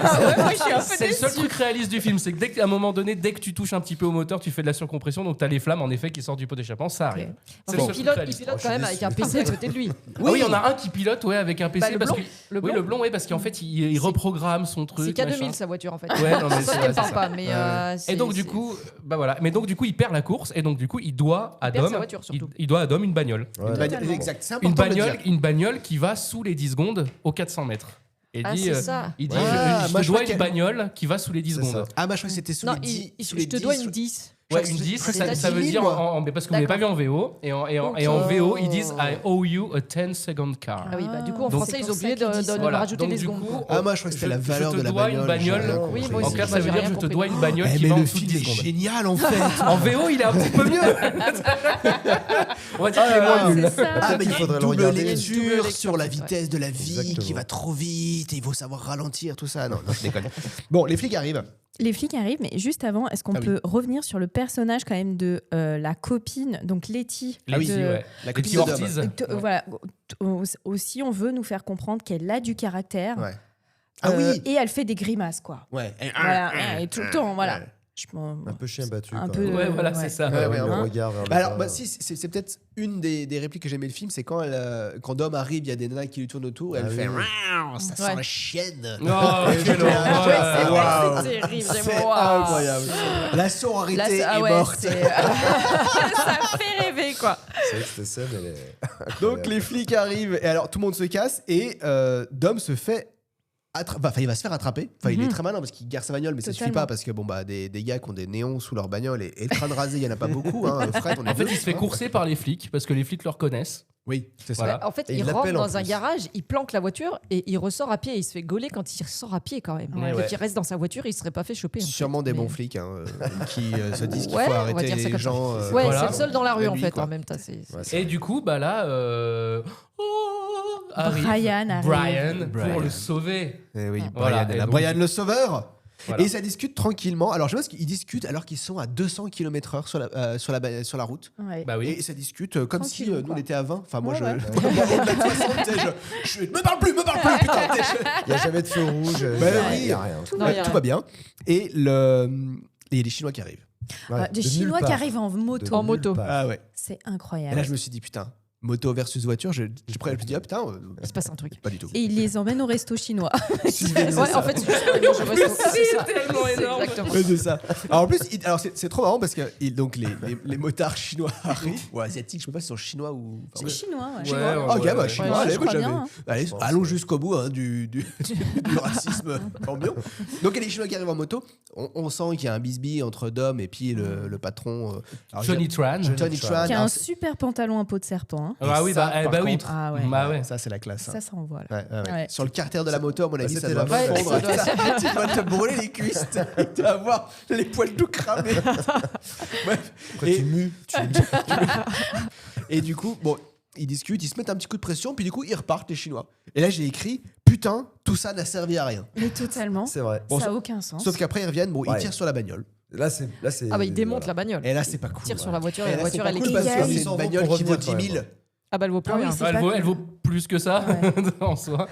C'est le seul truc réaliste du film, c'est que qu'à un moment donné, dès que tu touches un petit peu au moteur, tu fais de la surcompression, donc t'as les flammes en effet qui sortent du pot d'échappement, ça arrive. C'est le Il seul truc pilote, il réaliste. pilote Oh, quand je même suis avec un PC à côté de lui. Ah oui, il y en a un qui pilote ouais avec un PC Bah, le parce blond. que Le oui, blond. le blond oui parce qu'en fait il C'est- reprogramme son truc. C'est K2000 machin. sa voiture en fait. Ouais, non, mais C'est ça c'est qu'elle vrai, parle c'est pas, ça. mais Et donc du coup, bah voilà. Mais donc du coup, il perd la course et donc du coup, il doit à Il perd Dom, sa voiture, surtout. il doit à Dom une bagnole. Ouais, Totalement. Exact, c'est important de le dire. Une bagnole qui va sous les 10 secondes aux 400 mètres. Et Ah, dit, c'est ça. il dit Ouais. je Moi, te je dois crois une bagnole qui va sous les 10 C'est secondes. ça. Ah, moi je crois que c'était sous Non, les 10. je sous les te dois 10, une 10. Ouais, Je une crois que 10, c'était ça veut 10 000, dire, moi. mais parce que vous l'avez pas vu en VO, et en VO, ils disent I owe you a 10-second car. Ah oui, bah du coup en Donc- français ils C'est ont pour oublié ça qu'ils de disent ça. Voilà. rajouter Donc, des du secondes. coup, Ah, moi je crois que c'était la valeur de la dois une bagnole. bagnole. j'ai rien Oui, compris. moi En aussi, clair, ça j'ai veut rien dire je te compris. dois une bagnole Eh, qui mais va en le dessous de film 10 est secondes. génial en fait. En VO, il est un petit peu mieux. On va dire qu'il est moins nul. C'est ça. Ah, mais il qu'il faudrait le double regarder. lecture Double lecture, sur la ouais. vitesse de la vie Exactement. qui va trop vite et il faut savoir ralentir, tout ça. Non, je déconne. Bon, les flics arrivent. Les flics arrivent, mais juste avant, est-ce qu'on Ah oui. peut revenir sur le personnage quand même de la copine, donc Letty. Letty, de- ouais. La Letty copine de Dom. Ortiz. Voilà. Aussi, on veut nous faire comprendre qu'elle a du caractère. Ouais. Ah oui. Et elle fait des grimaces, quoi. Ouais. Voilà, et tout le temps, voilà. Un peu chien battu. Un quand peu, même. Ouais, voilà, ouais. c'est ça. Ouais, ouais, Le hein. regard vers le Bah alors, bas. si, c'est peut-être une des répliques que j'aimais le film, c'est quand Dom arrive, il y a des nanas qui lui tournent autour, et Ah elle fait oui. Waouh, ça sent Ouais. la chienne. Oh, quelle horreur. Waouh. C'est terrible. C'est Waouh. incroyable. La sororité Là, est ouais, morte. c'est- ça fait rêver, quoi. C'est vrai que cette scène, elle est. Donc les flics arrivent, et alors tout le monde se casse, et Dom se fait. Enfin, il va se faire attraper. Enfin, il est très malin parce qu'il gare sa bagnole, mais ça suffit Totalement. pas parce que bon bah des gars qui ont des néons sous leur bagnole et le crâne rasé, il y en a pas beaucoup. Hein. Fred, on est En fait, deux, il se fait hein. courser par les flics parce que les flics le reconnaissent. Oui, c'est ça. Voilà. En fait, Et il il rentre l'appelle en dans un plus. garage, il planque la voiture et il ressort à pied. Il se fait gauler quand il ressort à pied quand même. Ouais, Donc ouais. il reste dans sa voiture, il se serait pas fait choper. en fait. Sûrement des Mais- bons flics hein, qui se disent qu'il Ouais, faut on va arrêter dire ça les comme ça. gens. Ouais, Voilà. c'est le seul dans la rue Même en lui, fait quoi. en même temps. Ouais, Et du coup, bah là, arrive Brian arrive. Brian Brian. pour le sauver. Eh oui, Voilà, Brian, est et là. donc- Brian le sauveur. Voilà. Et ça discute tranquillement. Alors je sais pas qu'ils discutent alors qu'ils sont à 200 km/h sur la route. Ouais. Bah oui. Et ça discute comme si Tranquillou, nous on quoi. était à 20. Enfin moi Ouais, je ouais. moi, au-delà de 60, tu sais, me parle plus putain. tu sais, Il n'y a jamais de feu rouge. oui. Il n'y a rien. Non, il y a tout rien. va bien. Et il y a des Chinois qui arrivent. Ouais, Des de nulle Chinois qui part. arrivent en moto. De En nulle moto. part. Ah ouais. C'est Et incroyable. là je me suis dit putain, moto versus voiture, je me dis ah putain, Il se passe un truc. pas du tout. Et ils les emmènent au resto chinois. Ouais, en fait, c'est juste pour les manger au resto. C'est ça. tellement C'est énorme. exactement. Ouais, c'est ça. Alors en plus, c'est trop marrant parce que donc les motards chinois arrivent, ou asiatiques, je sais pas si ils sont chinois ou. Enfin, C'est chinois, ouais. Ouais, ouais, Ok, ouais, bah ouais. chinois, Ouais, allez, je moi, crois j'avais- bien, hein. Allez, Je pense, allons ouais. jusqu'au bout hein, du racisme ambiant. Donc il y a les Chinois qui arrivent en moto. On sent qu'il y a un bisbille entre Dom et puis le patron. Alors, Johnny Tran. Johnny Tran. Qui a alors, un c'est- super pantalon à peau de serpent. Hein. Ah oui, ça, bah, par bah oui. contre, Ah ouais. Bah ouais. Ça c'est la classe. hein. Ça s'envoie. Là. Ouais. Ouais. Sur le carter de la moto, à mon avis, ça c'était doit la mode. fondre. Ouais, ça doit- Tu dois te brûler les cuisses. Tu dois avoir les poils tout cramés. Bref. Quand Et- tu mues, Et du coup, bon, ils discutent, ils se mettent un petit coup de pression, puis du coup, ils repartent, les Chinois. Et là, j'ai écrit, putain, tout ça n'a servi à rien. Mais totalement. c'est vrai. Bon, ça n'a aucun sens. Sauf qu'après, ils reviennent, bon, ils Ouais. tirent sur la bagnole. Là, c'est. Ah bah il démonte la bagnole. Et là, c'est pas cool. Il tire sur ouais. la voiture Et et là, la voiture c'est elle pas cool est parce Ils que s'en c'est vont une bagnole pour qui vaut revenir, 10 000. quand même. Ah bah elle vaut plus Ah oui, rien. c'est Elle pas vaut, cool. elle vaut plus que ça en soi.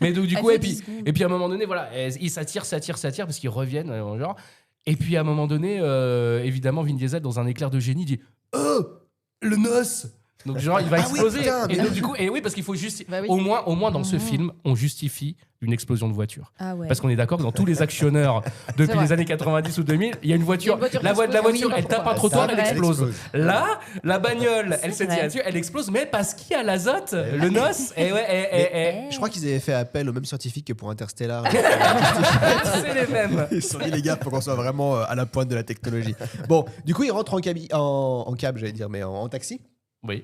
Mais donc, du Elle coup, vaut et puis, 10 secondes. et puis à un moment donné, voilà, ils s'attirent parce qu'ils reviennent, genre. Et puis à un moment donné, évidemment, Vin Diesel, dans un éclair de génie, dit Oh, le noce. Donc genre il va Ah oui, exploser. putain, et mais donc du coup, et oui parce qu'il faut juste, Bah oui. au moins dans ce film, on justifie une explosion de voiture. Ah ouais. Parce qu'on est d'accord que dans tous les actionneurs depuis vrai. les années 90 ou 2000, il y a une voiture. Il y a une voiture La qui voiture, explose. Oui, elle tape un pourquoi trottoir, C'est elle vrai. explose. Là, la bagnole, elle C'est s'est tirée vrai. dessus, elle explose, mais parce qu'il y a l'azote, le noce. Et ouais, Je crois qu'ils avaient fait appel aux mêmes scientifiques que pour Interstellar. c'est les mêmes. Ils se sont dit, les gars, faut qu'on soit vraiment à la pointe de la technologie. Bon, du coup, ils rentrent en cab, j'allais dire, mais en taxi. Oui.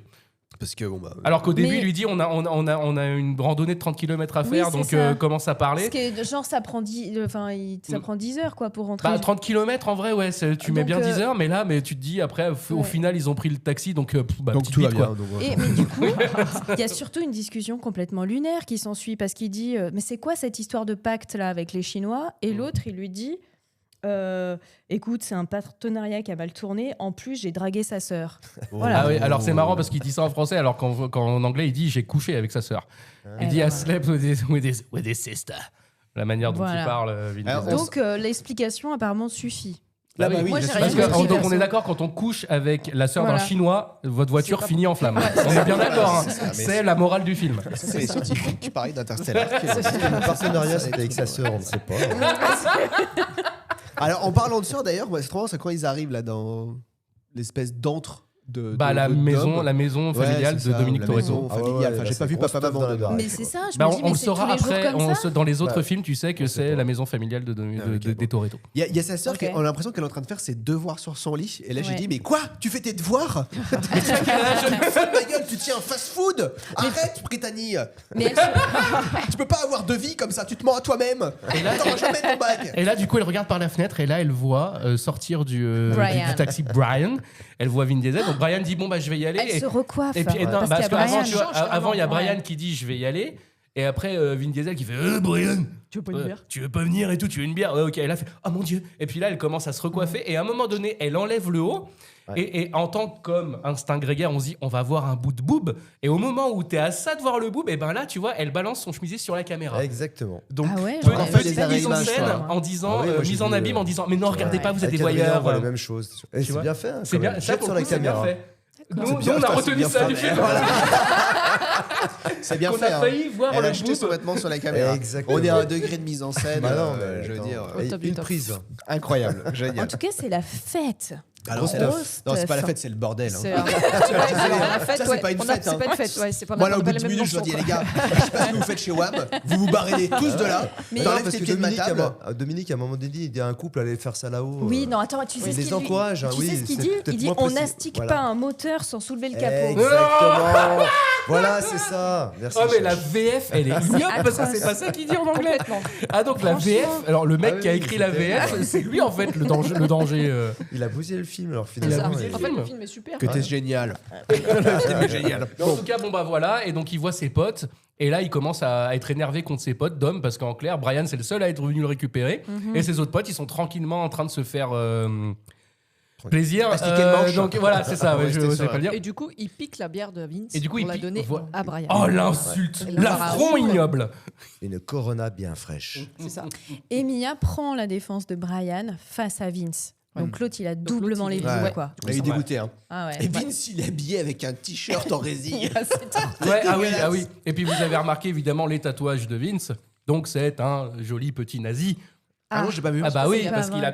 Parce que, bon, bah. Alors qu'au début, Mais- il lui dit on a une randonnée de 30 km à Oui, faire, c'est donc ça. commence à parler. Parce que genre ça prend 10 heures quoi pour rentrer. Bah, 30 km en vrai, ouais, tu mets Donc, bien 10 heures, mais là, tu te dis après, au Ouais. final, ils ont pris le taxi, donc, donc petite tout va bite, bien. quoi. donc, Et, mais du coup, il y a surtout une discussion complètement lunaire qui s'ensuit parce qu'il dit mais c'est quoi cette histoire de pacte là avec les Chinois? Et l'autre il lui dit écoute, c'est un partenariat qui a mal tourné. En plus, j'ai dragué sa sœur. Voilà. Ah oui, alors c'est marrant parce qu'il dit ça en français, alors qu'en anglais, il dit j'ai couché avec sa sœur. Il Eh dit ben I slept with his sister. La manière dont Voilà. il parle, Vin Alors, Diesel. Donc l'explication apparemment suffit. Là, bah oui, Moi, je j'ai suis rien Parce d'accord. que, compris, donc on est perso. d'accord, quand on couche avec la sœur d'un Voilà. Chinois, votre voiture C'est pas finit en flammes. On est bien d'accord, hein. C'est ça, mais C'est la morale du film. Ça, c'est les scientifiques qui parlaient d'Interstellar. Le partenariat, c'était avec sa sœur, on ne sait pas. Alors, en parlant de sœur, d'ailleurs, moi, c'est trop marrant, c'est quand ils arrivent là dans l'espèce d'antre de. Bah, la maison Ouais, familiale c'est de ça, Dominique la Toretto. maison Ah ouais, familiale. ouais, Enfin, là, j'ai c'est pas vu grosse papa teuf maman dans dedans. la Mais c'est ça, je Bah, me dis on mais le c'est saura tous les jours après, comme ça. dans les autres Ouais. films, tu sais que Je sais c'est pas. la maison familiale de ok, des Toretto. Il y a sa sœur Ok. qui, on a l'impression qu'elle est en train de faire ses devoirs sur son lit. Et là, j'ai Ouais. dit, mais quoi? Tu fais tes devoirs? Tu te fous de ma gueule, tu tiens un fast-food? Arrête, Brittany! Mais elle- Tu peux pas avoir de vie comme ça, tu te mens à toi-même! Et là, t'auras jamais ton bac! Et là, du coup, elle regarde par la fenêtre et là, elle voit sortir du Brian. taxi Brian. Elle voit Vin Diesel. Donc Brian dit bon bah je vais y aller. elle se recoiffe. Et puis, non, parce parce qu'il y a qu'avant, Brian. tu vois, Change avant, il y a carrément, Brian ouais. qui dit je vais y aller. Et après, Vin Diesel qui fait Brian, Tu veux pas une bière tu veux pas venir et tout, tu veux une bière? Ouais, ok. Elle a fait, oh mon Dieu. Et puis là, elle commence à se recoiffer. Et à un moment donné, elle enlève le haut. Ouais. Et en tant comme instinct grégaire, on se dit, on va voir un bout de boob. Et au moment où t'es à ça de voir le boob, et ben là, tu vois, elle balance son chemisier sur la caméra. Exactement. Donc, Ah ouais, petite j'aurais fait pas des fait arrêts mise en images, scène toi. en disant, Ah oui, moi, j'ai mise en vu, abîme en disant, mais non, regardez pas, vous êtes des La caméra voyeurs. voit les mêmes choses. Et Tu c'est vois. bien fait. Hein, C'est quand bien, même. ça Jette pour sur le la coup, c'est bien caméra. fait. Nous, C'est nous, bien, on a ça, c'est retenu bien ça fait. du film. C'est bien Qu'on fait. a failli voir Elle le a jeté son boob. vêtement sur la caméra. Exactement. On est à un degré de mise en scène. Bah non, mais je veux attends. dire, Au top du Une top. prise. incroyable, génial. En tout cas, c'est la fête. Alors, c'est la- Grosse non, c'est pas la teuf. fête, c'est le bordel. hein. C'est alors, la fête, Ça, c'est pas une fête, C'est hein. pas une fête, ouais. C'est pas Moi, là, on au a bout pas de les 10 mêmes minutes, je leur dis, mentions, les gars, je sais pas ce que vous faites chez WAM, vous vous barrez tous de là, Mais- Non, t'enlèves parce tes que pieds de ma Dominique, table. Dominique, à un moment donné, il dit à un couple, allez faire ça là-haut. Oui, non, attends, tu sais il ce les qu'il dit. encourage, hein, Tu oui, sais ce qu'il c'est dit peut-être Il dit moins on précis. n'astique Voilà. pas un moteur sans soulever le capot. Exactement. Voilà, c'est ça. Merci. Oh mais la Cherche. VF, elle est ignoble parce que c'est pas ça qu'il dit en anglais. Complètement. Ah donc la VF, alors le mec Ah oui, qui a oui, écrit la c'était- VF, c'est lui en fait le danger. Il a bousillé le film, alors Il a finalement. bousillé il- le En fait, film. le film est super. Que t'es Ouais. génial. Le film est génial. Mais en tout cas, bon bah voilà, et donc il voit ses potes, et là il commence à être énervé contre ses potes d'hommes, parce qu'en clair, Brian c'est le seul à être venu le récupérer, et ses autres potes ils sont tranquillement en train de se faire plaisir. Astiquer le manche. Donc voilà, c'est ça, Ouais, ouais, je c'était sais ça. pas le dire. Et du coup, il pique la bière de Vince Et du coup, il pour la pique- donner voilà. à Brian. Oh l'insulte, Ouais. l'affront ignoble. Une Corona bien fraîche. C'est ça. Et Mia prend la défense de Brian face à Vince. Donc l'autre, il a Donc doublement l'autre, les il est- joues, Ouais. quoi. Il est dégoûté. Hein. Ah ouais. Et Vince, il est habillé avec un t-shirt en résille. Ouais, ah oui. Et puis vous avez remarqué évidemment les tatouages de Vince. Donc c'est un joli petit nazi. Ah non, j'ai pas vu. Ah bah c'est oui, pas parce vrai. qu'il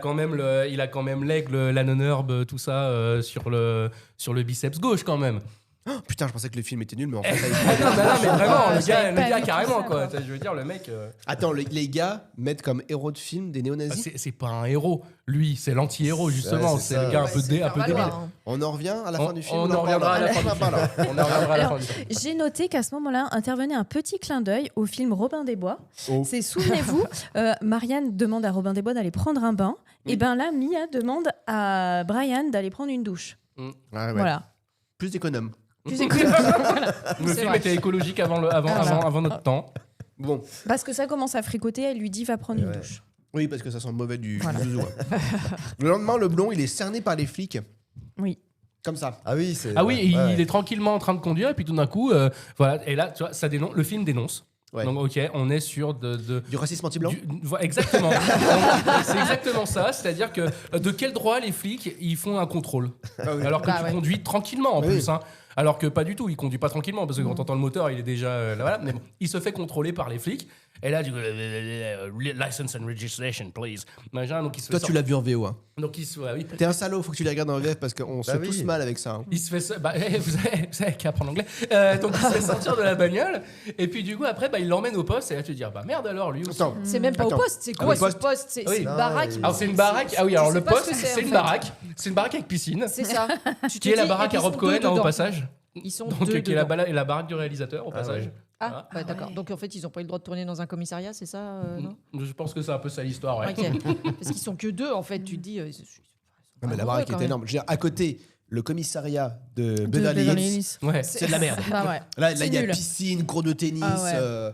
a quand même l'aigle, la non-herbe, tout ça sur le biceps gauche quand même. Oh, putain, je pensais que le film était nul, mais en fait, Non, mais vraiment, le j'avais gars, pas vu tout carrément ça, quoi. quoi. Je veux dire, le mec, Attends, les gars mettent comme héros de film des néo-nazis. c'est pas un héros. Lui, c'est l'anti-héros justement. Ouais, c'est c'est le ça. gars un Ouais, peu c'est un peu faire débile. valoir, hein. On en revient à la fin du film. On en reviendra à la fin du film. On en reviendra à la fin du film. J'ai noté qu'à ce moment-là intervenait un petit clin d'œil au film Robin des Bois. Oh. C'est, souvenez-vous, Marianne demande à Robin des Bois d'aller prendre un bain. Et ben là, Mia demande à Brian d'aller prendre une douche. Ouais, ouais. Voilà. Plus économe. Plus écoute. Le C'est film vrai. était écologique avant notre temps. Bon, Parce que ça commence à fricoter, elle lui dit va prendre une Ouais. douche. oui, parce que ça sent mauvais du Voilà. zouzou, hein. Le lendemain, le blond, il est cerné par les flics. Oui. Comme ça. Ah oui, c'est. Ah oui, ouais, il ouais. est tranquillement en train de conduire et puis tout d'un coup, voilà. Et là, tu vois, ça dénonce. Le film dénonce. Ouais. Donc ok, on est sur Du racisme anti-blanc. exactement. C'est exactement ça. C'est-à-dire que de quel droit les flics ils font un contrôle alors que Bah tu ouais. conduis tranquillement en Oui. plus. Hein. Alors que pas du tout, il conduit pas tranquillement parce que quand t'entends le moteur, il est déjà là, voilà. Mais bon, il se fait contrôler par les flics. Et là, du coup, license and registration, please. Machin, donc il se fait Toi, tu l'as vu en VO. Hein. donc il se, ouais, oui. T'es un salaud, faut que tu les regardes en VF parce qu'on se Bah fait tous oui. mal avec ça. hein. Il se fait ça, bah, vous avez qu'à apprendre l'anglais. Donc il se fait sortir de la bagnole et puis du coup après bah, il l'emmène au poste et là tu te dis ah, bah merde alors lui aussi. Attends, C'est même pas Attends. au poste, c'est Ah quoi oui, ce poste. poste? C'est Oui. une Non, baraque. il- Alors c'est une baraque. Ah oui alors Je le sais pas ce poste que c'est, c'est en une fait. baraque. C'est une baraque avec piscine. C'est ça. Tu te Qui est la dis, baraque et à puis Rob ils sont Cohen deux au dedans. passage. Ils sont Donc deux qui est dedans. la baraque du réalisateur au Ah passage. ouais. Ah, Voilà. bah, d'accord. Donc en fait, ils n'ont pas eu le droit de tourner dans un commissariat, c'est ça non Je pense que c'est un peu ça l'histoire. Ouais. Ok. Parce qu'ils sont que deux, en fait. Tu te dis. Ils sont Non, mais la amoureux, baraque quand est même. énorme. Je veux dire, à côté, le commissariat de De Beverly Beverly Hills, Hills. Ouais. c'est de la merde. Bah ouais. Là, C'est il y a nul. piscine, cours de tennis, Ah ouais.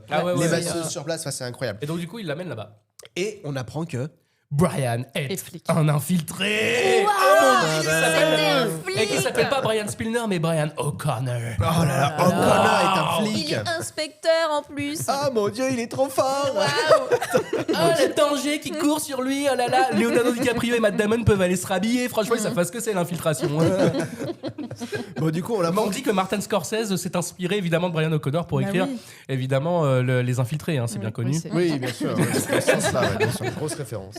Ah ouais, les ouais, masseuses ouais. sur place, enfin, c'est incroyable. Et donc du coup il l'amène là-bas. Et on apprend que Brian est Et flic. un infiltré. Et qui s'appelle pas Brian Spillner mais Brian O'Connor. oh là là, O'Connor est un Il flic. est inspecteur en plus. Ah mon dieu, il est trop fort. Oh le danger qui court sur lui, oh là là. Leonardo DiCaprio et Matt Damon peuvent aller se rhabiller. Franchement, ils savent pas ce que c'est l'infiltration. Bon, du coup, on Mais apprend on dit que Martin Scorsese s'est inspiré évidemment de Brian O'Connor pour Bah écrire oui. évidemment Les Infiltrés, hein, c'est bien connu. Oui, c'est- Oui, bien sûr. ouais, c'est dans ce sens-là, ouais, bien sûr. Grosse référence.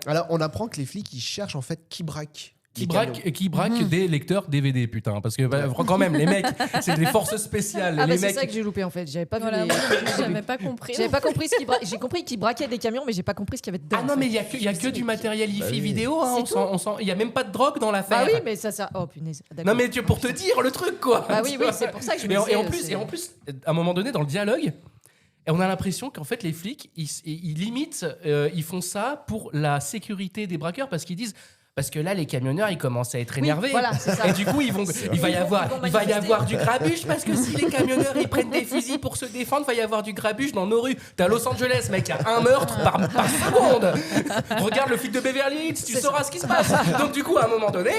Alors, on apprend que les flics, ils cherchent en fait qui braque. Qui les braque, camions. qui braque des lecteurs DVD, putain. Parce que bah, quand même, les mecs, c'est des forces spéciales. Ah, bah, les c'est mecs. ça que j'ai loupé, en fait. J'avais pas Voilà, vu moi, les. j'avais pas compris. J'avais pas compris ce qu'ils J'ai compris qu'ils braquaient des camions, mais j'ai pas compris ce qu'il y avait dedans. Ah en non, fait. mais il y a que du matériel hi-fi Bah oui. vidéo. Hein, il y a même pas de drogue dans l'affaire. Bah oui, mais ça. Oh punaise. D'accord. Non mais pour te dire le truc quoi. Bah Tu oui, vois. c'est pour ça que je me et, en- disais, et en plus, à un moment donné dans le dialogue, on a l'impression qu'en fait les flics, ils limitent, ils font ça pour la sécurité des braqueurs parce qu'ils disent. parce que là, les camionneurs, ils commencent à être énervés. voilà, c'est ça. Et du coup, il va y avoir du grabuge, parce que si les camionneurs, ils prennent des fusils pour se défendre, il va y avoir du grabuge dans nos rues. T'es à Los Angeles, mec, il y a un meurtre par seconde. Regarde le flic de Beverly Hills, tu sauras ce qui se passe. Donc du coup, à un moment donné,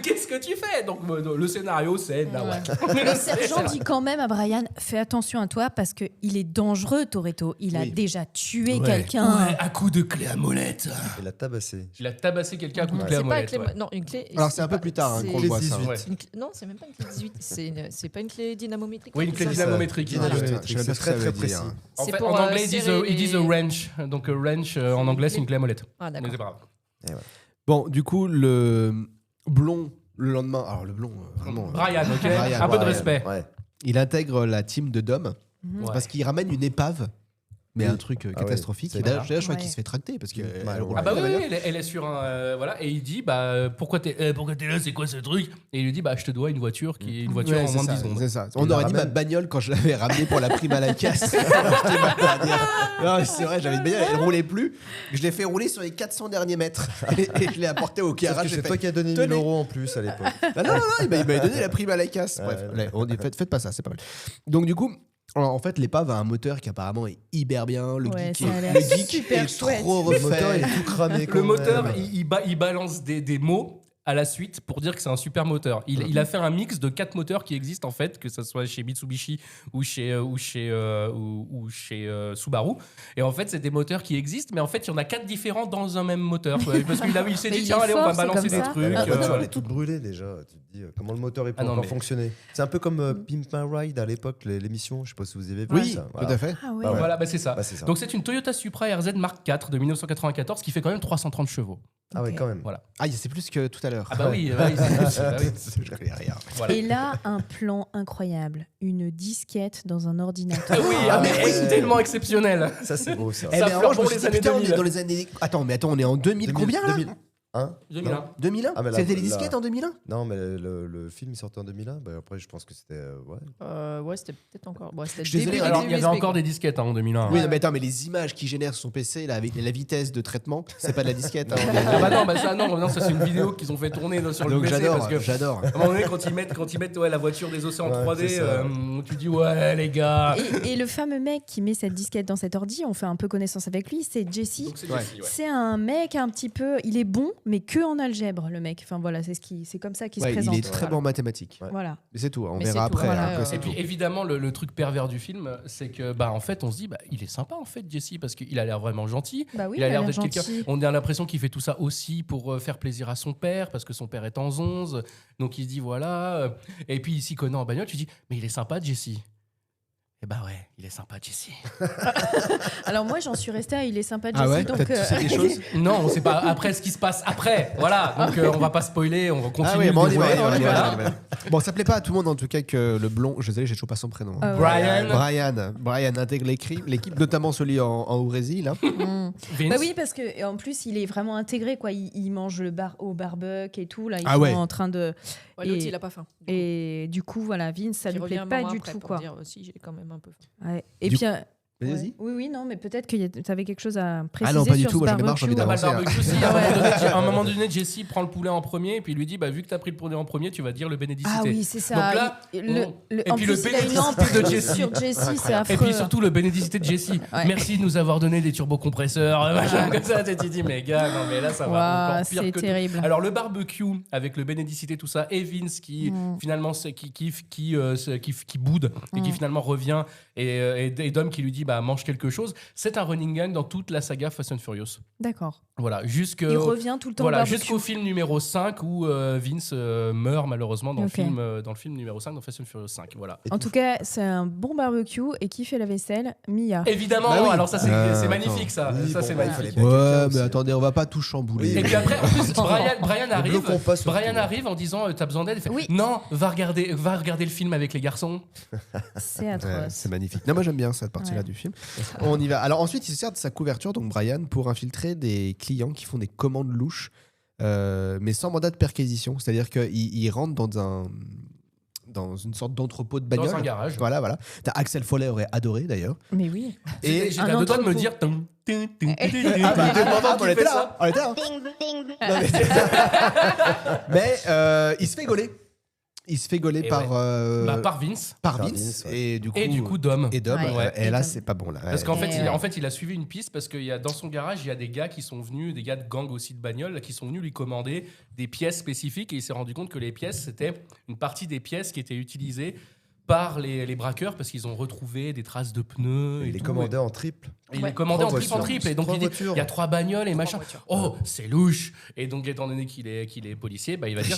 qu'est-ce que tu fais? Donc le scénario, c'est nawak. Le sergent dit quand même à Brian, fais attention à toi parce qu'il est dangereux, Toretto. Il a déjà tué quelqu'un. Ouais, à coup de clé à molette. Il a tabassé. Il a tabassé quelqu'un à coup de clé à C'est pas molette. non, une clé. Alors c'est un peu plus tard qu'on le voit ça. Ouais. Non, c'est même pas une clé 18. C'est pas une clé dynamométrique. Oui, une clé ça, dynamométrique. Dynamométrique. Je sais pas C'est ce que ça très veut précis. dire. En C'est fait, pour, en anglais, serrer ils disent a les- wrench. Donc a wrench, en anglais, c'est une clé à molette. Ah, Mais d'accord. c'est pas grave. Bon, du coup, le blond, le lendemain, alors le blond, vraiment. Brian, ok. Brian, Un peu de Ouais, respect. Ouais. Il intègre la team de Dom Ouais. parce qu'il ramène une épave, mais Oui. un truc Ah catastrophique. ouais, Et c'est d'ailleurs, je crois Ouais. qu'il se fait tracter parce que. elle roule Ah bah pas, oui, la oui, bagnole. elle est sur un voilà, et il dit bah pourquoi t'es là, c'est quoi ce truc? Et il lui dit bah je te dois une voiture qui est une voiture Ouais, en c'est moins de ça, 10 secondes. c'est ça. Il On la aurait dit ma ramène. bagnole quand je l'avais ramenée pour la prime à la casse. J'étais ma dernière. Non, mais c'est vrai, j'avais une bagnole, elle roulait plus. Je l'ai fait rouler sur les 400 derniers mètres et je l'ai apporté au Parce garage. que j'ai c'est fait, toi qui as donné tenez. 1000 € en plus à l'époque. Ah non, il m'avait donné la prime à la casse. Ouais, Bref, ouais. allez, faites pas ça, c'est pas mal. Donc du coup, en fait, l'épave a un moteur qui apparemment est hyper bien. Le Ouais, geek ça a l'air le geek super est chouette. trop Le moteur il refait. est tout cramé. quand Le moteur, même. il balance des mots à la suite pour dire que c'est un super moteur. Il a fait un mix de 4 moteurs qui existent en fait, que ce soit chez Mitsubishi ou chez Subaru. Et en fait, c'est des moteurs qui existent, mais en fait, il y en a 4 différents dans un même moteur. Quoi. Parce qu'il s'est Mais dit, il tiens, est allez, on fort, va c'est balancer comme des ça. trucs. La voiture, voilà. elle est toute brûlée déjà. Tu te dis comment le moteur il peut Ah non, encore mais- fonctionner. C'est un peu comme Pimp My Ride à l'époque, l'émission. Je sais pas si vous avez vu Oui, ça. tout Voilà. à fait. Ah ouais. Bah ouais. Voilà, bah c'est ça. Bah, c'est ça. Donc c'est une Toyota Supra RZ Mark IV de 1994 qui fait quand même 330 chevaux. Ah ouais, Ok. quand même. Voilà. Ah, c'est plus que tout à l'heure. Ah bah oui, bah oui, bah oui. Je connais rien. Voilà. Et là, un plan incroyable. Une disquette dans un ordinateur. Oui, ah, mais c'est tellement exceptionnel. Ça, c'est beau ça. Eh Ça ben, fleure alors, je me bon suis les dit, années putain, on est 2000. dans les années. Attends, on est en 2000 combien là 2000. Hein 2001. Non. 2001 Ah, mais là, C'était les là- disquettes en 2001 Non, mais le film est sorti en 2001. Bah, après, je pense que c'était. Ouais. Ouais, c'était peut-être encore. Bon, c'était Je suis désolé, début Alors des il y avait USB, encore quoi. des disquettes en 2001. Oui, non, mais attends, mais les images qu'il génère sur son PC là, avec la vitesse de traitement, c'est pas de la disquette. hein. Ah bah non, non, ça c'est une vidéo qu'ils ont fait tourner là, sur le Donc PC j'adore, parce que j'adore. à un moment donné quand ils mettent ouais, la voiture des océans en Ouais, 3D, c'est ça. tu dis ouais les gars. Et le fameux mec qui met cette disquette dans cet ordi, on fait un peu connaissance avec lui, c'est Jesse. Donc c'est Ouais. Jessie, ouais. C'est un mec un petit peu, il est bon, mais que en algèbre, le mec. Enfin voilà, c'est comme ça qu'il Ouais, se il présente. est très bon en mathématiques. Ouais. Voilà. Mais c'est tout, on Mais verra c'est tout, après. voilà, Après, c'est Et puis tout. évidemment le truc pervers du film, c'est que bah en fait on se dit bah il est sympa en fait Jesse parce qu'il a l'air vraiment gentil. Bah oui, Il a l'air d'être gentil. quelqu'un. On a l'impression qu'il fait tout ça aussi pour faire plaisir à son père parce que son père est en 11. Donc il se dit voilà. Et puis il s'y connaît en bagnole. Tu dis mais il est sympa Jesse. Eh bah ouais, il est sympa Jesse. Alors moi, j'en suis restée à il est sympa, Jesse. Ah ouais, donc, peut-être tu sais des choses. Non, on sait pas après ce qui se passe après. Voilà. Donc on va pas spoiler, on va continuer. Ah oui, bon, on y va, le déroulé. on y va, Voilà. on y va. Bon, ça plaît pas à tout le monde en tout cas que le blond, je sais, j'ai toujours pas son prénom. Ah ouais. Brian, Brian intègre l'équipe, notamment celui au Brésil. Hein. Mm. Vince. Bah oui, parce que en plus, il est vraiment intégré, quoi. Il mange au barbecue et tout. Là, ils Ah sont ouais. en train de. Ouais, l'autre, Et- il a pas faim. Et du coup, voilà, Vince, ça Qui lui plaît revient un pas moment du après tout, pour quoi. dire aussi, j'ai quand même un peu faim. Ouais. Et Du puis. Vas-y. Oui, oui, non, mais peut-être que tu avais quelque chose à préciser. Ah non, pas du sur tout, ce moi, j'en ai marre, j'ai envie barbecue. Ah bah, le d'avancer. barbecue aussi. À un moment donné, Jesse prend le poulet en premier et puis il lui dit bah, vu que tu as pris le poulet en premier, tu vas dire le bénédicité. Ah oui, c'est ça. Donc là, et en puis plus, le il a une bénédicité de emprise Jesse. sur Jesse, c'est affreux. Et puis surtout le bénédicité de Jesse. Ouais. Merci de nous avoir donné des turbocompresseurs, machin comme ça. Tu te dis mais gars, non mais là ça va Ouah, encore pire c'est que tout. terrible. Alors le barbecue avec le bénédicité tout ça et Vince qui finalement qui boude et qui finalement revient et Dom qui lui dit bah mange quelque chose. C'est un running gang dans toute la saga Fast and Furious. D'accord. Voilà, Il revient tout le temps au voilà, barbecue. jusqu'au film numéro 5 où Vince meurt malheureusement dans, Ok. dans le film numéro 5 dans Fast and Furious 5. Voilà. En tout cas, c'est un bon barbecue. Et qui fait la vaisselle? Mia. Évidemment, Bah oui. alors ça c'est Attends. magnifique ça. Oui, Ça bon, c'est bah, il magnifique. fallait bien Ouais, quelqu'un mais aussi. attendez, on va pas tout chambouler. Oui. Et puis après, en plus, Brian Ne arrive. bloquons pas surtout. Brian arrive en disant t'as besoin d'aide. Il fait, Oui. non, va regarder le film avec les garçons. C'est Ouais, atroce. c'est magnifique. Non, moi j'aime bien cette partie-là Ouais. du film. On y va. Alors ensuite, il se sert de sa couverture, donc Brian, pour infiltrer des clients qui font des commandes louches, mais sans mandat de perquisition. C'est-à-dire qu'il rentre dans une sorte d'entrepôt de bagnole. Dans un garage. Voilà. T'as Axel Follet aurait adoré d'ailleurs. Mais oui. Et J'étais à deux doigts de me entrepôt. dire. ah bah, on était là, on était là. Non, mais il se fait gauler. Il se fait gauler Et par Par Vince. par Par Vince Vince, ouais. et du coup Et du coup, Dom. et Dom. Ouais. Et là Et c'est pas bon là. Parce qu'en Ouais. fait, Et ouais. il a suivi une piste parce qu'il y a dans son garage, il y a des gars qui sont venus, des gars de gang aussi de bagnole, qui sont venus lui commander des pièces spécifiques et il s'est rendu compte que les pièces, c'était une partie des pièces qui étaient utilisées par les braqueurs parce qu'ils ont retrouvé des traces de pneus. Il et est tout. commandé en triple. Et il Ouais. est commandé en 3 triple en voitures. triple. Et donc, 3 il dit, voitures. il y a 3 bagnoles et machin. voitures. Oh, c'est louche. Et donc, étant donné qu'il est policier, bah, il va dire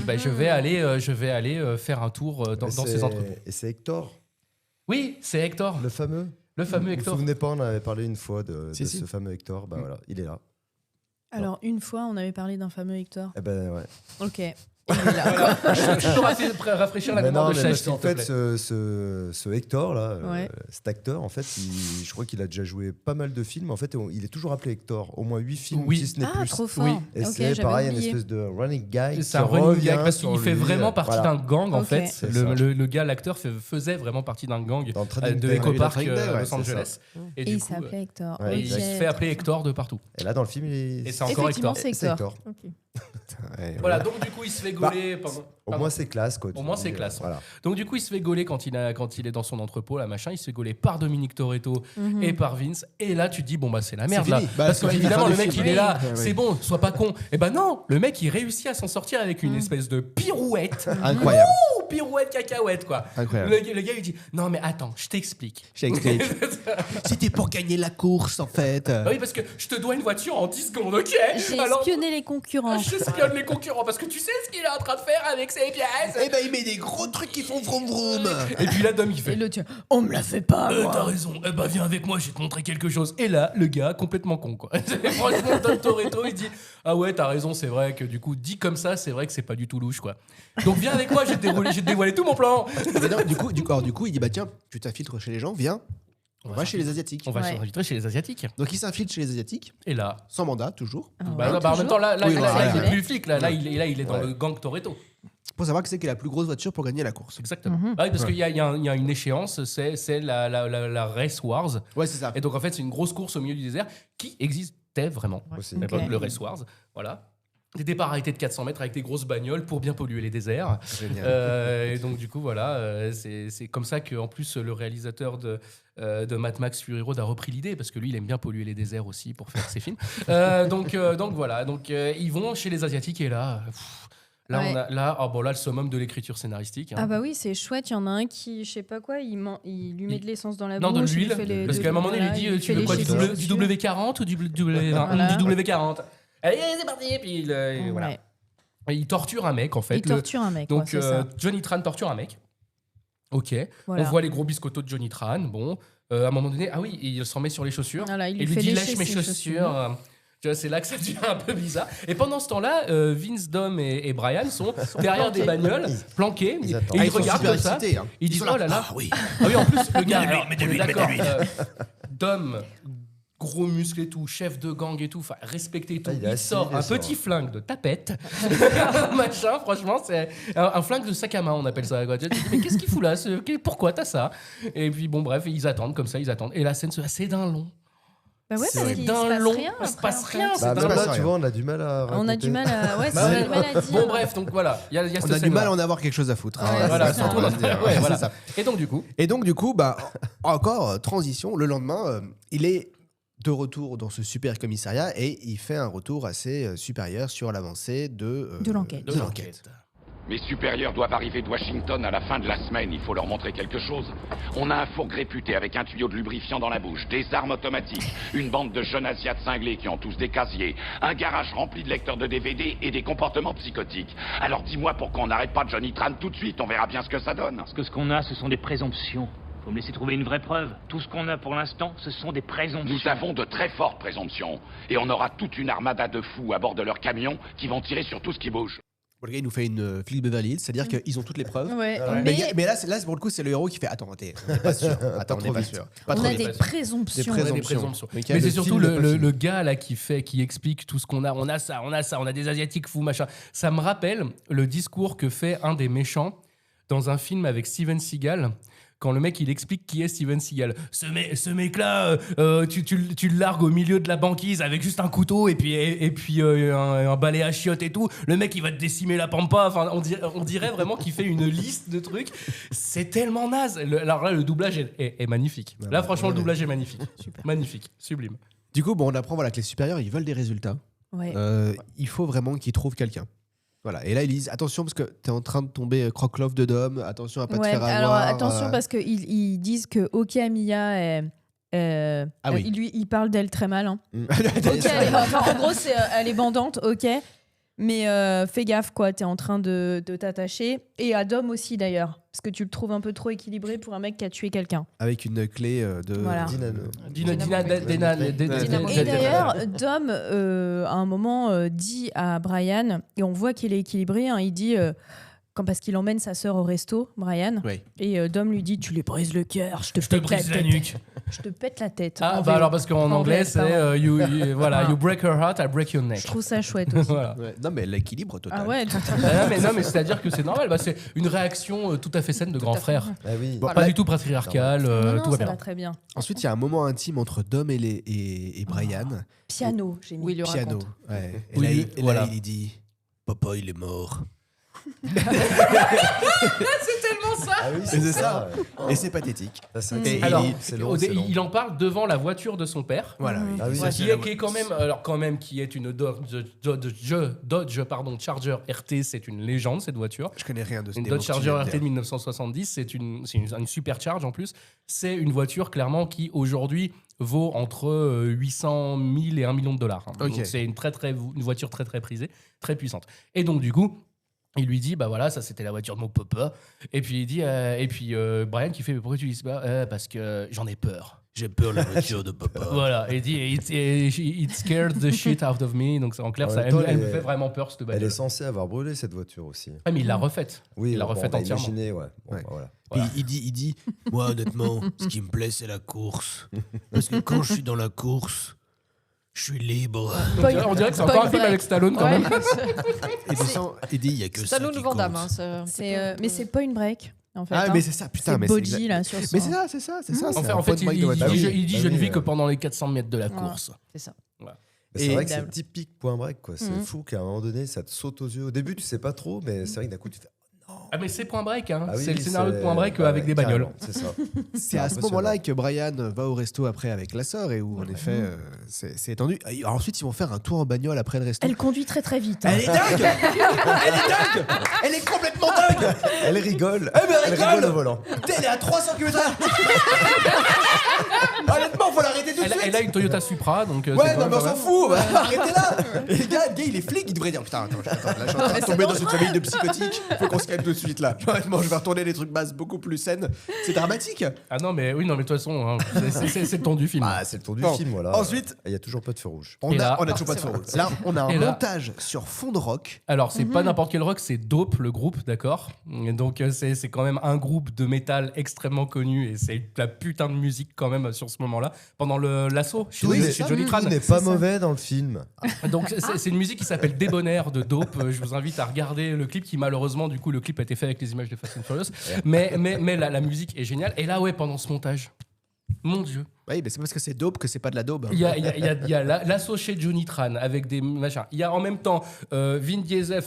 bah, je vais aller faire un tour dans ces entrepôts. Et c'est Hector, Oui, c'est Hector, le fameux. le fameux Vous Hector. vous souvenez pas, on avait parlé une fois de Si, si. ce fameux Hector. Bah voilà, il est là. Alors, une fois, on avait parlé d'un fameux Hector. Eh ben ouais. Ok. Voilà. Je peux rafraîchir la Mais mémoire non, de mais Chef, parce s'il qu'en te fait, plaît. ce Hector là, Ouais. cet acteur, en fait, je crois qu'il a déjà joué pas mal de films. En fait, il est toujours appelé Hector. Au moins 8 films, Oui. si ce n'est Ah, plus. trop fort. Oui. Et Ok, c'est j'avais pareil, une oublié. espèce de running gag. C'est qui un running revient gag parce sur qu'il fait lui. vraiment partie Voilà. d'un gang en Ok. fait. C'est Le, ça. le gars, l'acteur, faisait vraiment partie d'un gang Dans Trading de Day. Echo Oui, Park Trading Day, ouais, Los c'est Angeles. Et Et du il coup, s'appelait Hector. ouais, et il Ok, se fait appeler Hector de partout. Et là, dans le film, Et c'est encore Effectivement, Hector. c'est c'est Hector. Hector. Ok. Ouais, Voilà, donc du coup, il se fait gauler. Au moins, c'est classe, quoi. Au moins, c'est classe. Voilà. Donc du coup, il se fait gauler quand il est dans son entrepôt, là, machin. Il se fait gauler par Dominique Toretto Mhm. et par Vince. Et là, tu te dis, bon, bah, c'est la merde, C'est là. fini. Bah, Parce c'est qu'évidemment, fini, le fin mec, du il film. est là. Ouais, ouais. C'est bon, sois pas con. Et ben non, le mec, il réussit à s'en sortir avec une espèce de pirouette. Incroyable. Ouh, pirouette cacahuète, quoi. Incroyable. Le gars, il dit, non, mais attends, je t'explique. J'explique. C'était pour gagner la course en fait. Ah oui, parce que je te dois une voiture en 10 secondes, ok? J'ai Alors, espionné les concurrents. j'espionne les concurrents parce que tu sais ce qu'il est en train de faire avec ses pièces. Eh ben il met des gros trucs qui font vroom vroom. Et puis là, Dom, il Et fait. le tien, on me la fait pas, moi. T'as raison, eh ben viens avec moi, je vais te montrer quelque chose. Et là, le gars, complètement con, quoi. Franchement, Dom Toretto, il dit ah ouais, t'as raison, c'est vrai que du coup, dit comme ça, c'est vrai que c'est pas du tout louche, quoi. Donc viens avec moi, je vais te dévoiler tout mon plan. Mais non, du coup, il dit bah tiens, tu t'infiltres chez les gens, viens. On va chez les Asiatiques. On va Ouais. s'inviter chez les Asiatiques. Donc il s'infiltre chez les Asiatiques, Et là, sans mandat toujours, Ah bah, ouais, bah, en même temps, là, Oui, là, voilà, il est ouais. plus flic, là, il est dans Ouais. le gang Toretto. pour savoir que c'est la plus grosse voiture pour gagner la course. Exactement. Mhm. Ah oui, parce Ouais. qu'il y a une échéance, c'est la Race Wars. Ouais, c'est ça. Et donc en fait, c'est une grosse course au milieu du désert qui existait vraiment. Aussi. À l'époque, Ok. le Race Wars, voilà. Des départs arrêtés de 400 mètres avec des grosses bagnoles pour bien polluer les déserts. Génial. Et donc du coup, voilà, c'est comme ça qu'en plus le réalisateur de Mad Max Fury Road a repris l'idée, parce que lui, il aime bien polluer les déserts aussi pour faire ses films. Donc voilà, ils vont chez les Asiatiques et là... Là, Ouais. là, le summum de l'écriture scénaristique. hein. Ah bah oui, c'est chouette. Il y en a un qui, je sais pas quoi, il lui met de l'essence dans la Non, de bouche. il l'huile. fait les- Parce qu'à un moment donné, il voilà, lui dit il tu fait veux quoi, lécher du, ses du chaussures. W40 ou du W20 Voilà. du W40 Allez, c'est parti. Et puis voilà. Ouais. Et il torture un mec, en fait. Il torture un mec. Donc, ouais, c'est ça. Johnny Tran torture un mec. Ok. Voilà. On voit les gros biscottos de Johnny Tran. Bon. À un moment donné, ah oui, il s'en met sur les chaussures. Voilà, Et il lui dit lâche mes chaussures. Tu vois, c'est là que ça devient un peu bizarre. Et pendant ce temps-là, Vince, Dom et Brian sont derrière des bagnoles, planqués. Ils Et attendent. ils ils sont regardent super comme ça. excités, hein. Ils disent sont là. oh là là. Ah oui. Ah oui, en plus, le gars, Mets de l'huile, alors, mets de on est l'huile, mets de d'accord, l'huile. Dom, gros muscle et tout, chef de gang et tout, enfin, respecté et tout. Ah, il est Il assis, sort il un sort. petit flingue de tapette. Machin, franchement, c'est un flingue de sac à main, on appelle ça. Quoi. Tu te dis, mais qu'est-ce qu'il fout là Pourquoi t'as ça? Et puis, bon, bref, ils attendent comme ça, ils attendent. Et la scène, c'est d'un long. Bah ouais, C'est parce qu'il se d'un passe long. rien. Il se après, passe en fait. rien, Bah, c'est même d'un ça là, passe tu rien. vois, on a du mal à. On a du raconter. mal à. Ouais, Bah, on a du mal à dire. Bon, bref, donc voilà, il y a On cette a du scène-là. mal à en avoir quelque chose à foutre. hein. Ouais, Voilà, c'est ça. surtout dans- dire. Ouais, C'est voilà. ça. Et donc, du coup, Bah, encore transition, le lendemain, il est de retour dans ce super commissariat et il fait un retour assez supérieur sur l'avancée de l'enquête. de l'enquête. Mes supérieurs doivent arriver de Washington à la fin de la semaine. Il faut leur montrer quelque chose. On a un fourgue réputé avec un tuyau de lubrifiant dans la bouche, des armes automatiques, une bande de jeunes asiates cinglés qui ont tous des casiers, un garage rempli de lecteurs de DVD et des comportements psychotiques. Alors dis-moi pourquoi on n'arrête pas Johnny Tran tout de suite. On verra bien ce que ça donne. Parce que ce qu'on a, ce sont des présomptions. Faut me laisser trouver une vraie preuve. Tout ce qu'on a pour l'instant, ce sont des présomptions. Nous avons de très fortes présomptions. Et on aura toute une armada de fous à bord de leurs camions qui vont tirer sur tout ce qui bouge. Bon, le gars, il nous fait une flic Beverly Hills, c'est-à-dire qu'ils ont toutes les preuves. Ouais, Mais là, pour le coup, c'est le héros qui fait attends, on n'est pas sûr. Attends, on n'est trop pas vite. sûr. Pas on trop a vite. des Des présomptions. présomptions. Des présomptions. Mais Mais c'est le surtout film n'est pas fini. le gars là qui explique tout ce qu'on a. On a ça, on a des asiatiques fous, machin. Ça me rappelle le discours que fait un des méchants dans un film avec Steven Seagal. Quand le mec il explique qui est Steven Seagal, ce mec-là, tu le largues au milieu de la banquise avec juste un couteau et puis un balai à chiottes et tout. Le mec il va te décimer la pampa. Enfin, on dirait vraiment qu'il fait une liste de trucs. C'est tellement naze. Alors là, le doublage est magnifique. Là, franchement, le doublage est magnifique. Magnifique, sublime. Du coup, on apprend que les supérieurs, ils veulent des résultats. Ouais. Il faut vraiment qu'ils trouvent quelqu'un. Voilà. Et là, ils disent attention parce que t'es en train de tomber croque-love de Dom. Attention à pas te faire avoir. Alors attention parce qu'ils disent que Okamiya est. Il parle d'elle très mal. Hein. En gros, elle est bandante, ok. Mais fais gaffe, quoi. T'es en train de t'attacher. Et à Dom aussi, d'ailleurs. Parce que tu le trouves un peu trop équilibré pour un mec qui a tué quelqu'un. Avec une clé de. Voilà. Et d'ailleurs, Dom, à un moment, dit à Brian, et on voit qu'il est équilibré, hein, il dit, parce qu'il emmène sa sœur au resto, Brian, Oui. et Dom lui dit, tu lui brises le cœur, je te brise la nuque. Je te pète la tête. Ah, En bah vélo. alors parce qu'en anglais, c'est you break her heart, I break your neck. Je trouve ça chouette aussi. Voilà. Ouais. Non, mais l'équilibre total. Ah ouais, Non, mais c'est-à-dire que c'est normal. Bah, c'est une réaction tout à fait saine de grand frère. Ah oui. Bon, Pas du tout patriarcal, non, tout va ça bien. va très bien. Ensuite, il y a un moment intime entre Dom et Brian. Piano, j'ai mis. Oui, il lui Piano. raconte. Ouais. Et Oui, là, voilà. il dit Papa, il est mort. Ah oui, C'est ça. Et c'est pathétique. Ça, c'est Et Alors, c'est long, c'est long. il en parle devant la voiture de son père. Voilà. Ah oui, Ça, ça, Qui est quand même, qui est une Dodge Charger RT, c'est une légende cette voiture. Je connais rien de ce Une démon Dodge que tu Charger viens de RT de dire. 1970, c'est une supercharge en plus. C'est une voiture clairement qui aujourd'hui vaut entre 800 000 et 1 million de dollars. Hein. Ok. Donc c'est une voiture très très prisée, très puissante. Et donc du coup, il lui dit, bah voilà, ça c'était la voiture de mon papa. Et puis il dit, Brian qui fait, mais pourquoi tu dis ça parce que j'en ai peur. J'ai peur de la voiture de papa. Voilà, et il dit, it scared the shit out of me. Donc en clair, En ça, même temps, elle me fait vraiment peur cette Elle bagnole. est censée avoir brûlé cette voiture aussi. Ah, mais il l'a refaite. Oui, Il l'a bon, refaite on va entièrement. imaginer, ouais. Bon, Ouais. bah, voilà. Voilà. Puis il dit moi honnêtement, ce qui me plaît c'est la course. Parce que quand je suis dans la course, je suis libre. On dirait que c'est encore un film avec Stallone quand même. Et puis il dit il y a que Stallone ça qui Van Damme. compte. Hein, Mais c'est pas une break, en fait. Ah hein. mais c'est ça putain C'est mais Body, c'est là, sur Mais son- c'est ça. C'est En un fait, point de break de voiture. il dit Bah je ne oui, vis que pendant les 400 mètres de la Voilà. course. C'est ça. Mais Et- c'est vrai que c'est Formidable. typique point break, quoi. C'est fou qu'à un moment donné, ça te saute aux yeux. Au début, tu sais pas trop, mais c'est vrai que d'un coup, tu fais. Ah mais c'est Point Break, hein. Ah oui, c'est le oui, scénario de c'est- Point Break ouais, avec des bagnoles. carrément, C'est ça. C'est à ce moment-là que Brian va au resto après avec la sœur et où en effet c'est étendu. Et ensuite ils vont faire un tour en bagnole après le resto. Elle conduit très très vite. hein. Elle est dingue. Elle est dingue. Elle est complètement dingue. Elle rigole. Eh ben, elle Elle rigole au volant. Elle est à 300 km/h. Honnêtement, faut l'arrêter tout de suite. Elle a une Toyota Supra, donc. c'est Ouais, quand non, même mais on pas s'en mal. fout, arrêtez là! Et le gars, il est flic, il devrait dire putain, attends, là, je suis en train de tomber dans une famille de psychotiques, faut qu'on se calme tout de suite là. Honnêtement, je vais retourner les trucs basses beaucoup plus saines. C'est dramatique! Ah non, mais oui, non, mais de toute façon, hein, c'est le ton du film. Ah, c'est le tour du Bon, film, voilà. ensuite- il y a toujours pas de feu rouge. On Et a là- toujours pas de feu rouge. Là, on a un Et là- montage sur fond de rock. Alors, c'est pas n'importe quel rock, c'est Dope, le groupe, d'accord. Et donc, c'est quand même un groupe de métal extrêmement connu et c'est la putain de musique quand même sur ce moment-là. Pendant l'assaut chez Johnny Tran. Tout n'est pas mauvais dans le film. Donc, c'est une musique qui s'appelle Débonnaire de Dope. Je vous invite à regarder le clip qui, malheureusement, du coup, le clip a été fait avec les images de Fast and Furious. Mais la musique est géniale. Et là, ouais, pendant ce montage, mon Dieu. Oui, mais c'est parce que c'est dope que c'est pas de la daube. Il y a l'assaut chez Johnny Tran avec des machins. Il y a en même temps Vin Diesel,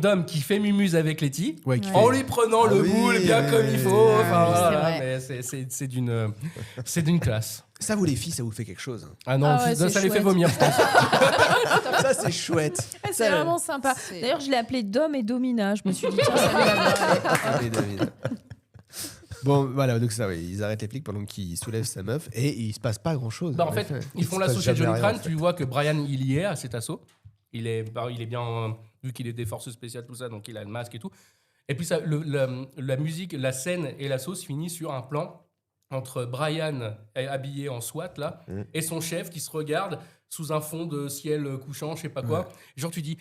Dom qui fait mumuse avec Letty. Ouais, qui En fait- lui prenant Ah le oui, boule bien oui, comme oui, il faut. oui, Enfin, oui, voilà, c'est mais c'est d'une classe. Ça, vous les filles, ça vous fait quelque chose. Ah non, Ah ouais, ça c'est les fait chouette. vomir, je pense. Ça, c'est chouette. C'est vraiment sympa. C'est- D'ailleurs, je l'ai appelé Dom et Domina. Je me suis dit, tiens, ça va bien. Allez, David. Bon, voilà, donc ça, oui, ils arrêtent les flics pendant qu'ils soulèvent sa meuf et il se passe pas grand chose. Bah, en fait, ils font se l'assaut passe chez jamais Johnny rien, Tran. en fait. Tu vois que Brian, il y est à cet assaut. Il est bien, vu qu'il est des forces spéciales, tout ça, donc il a le masque et tout. Et puis, la musique, la scène et l'assaut se finit sur un plan entre Brian habillé en SWAT, là, et son chef qui se regarde sous un fond de ciel couchant, je sais pas quoi. Genre, tu dis.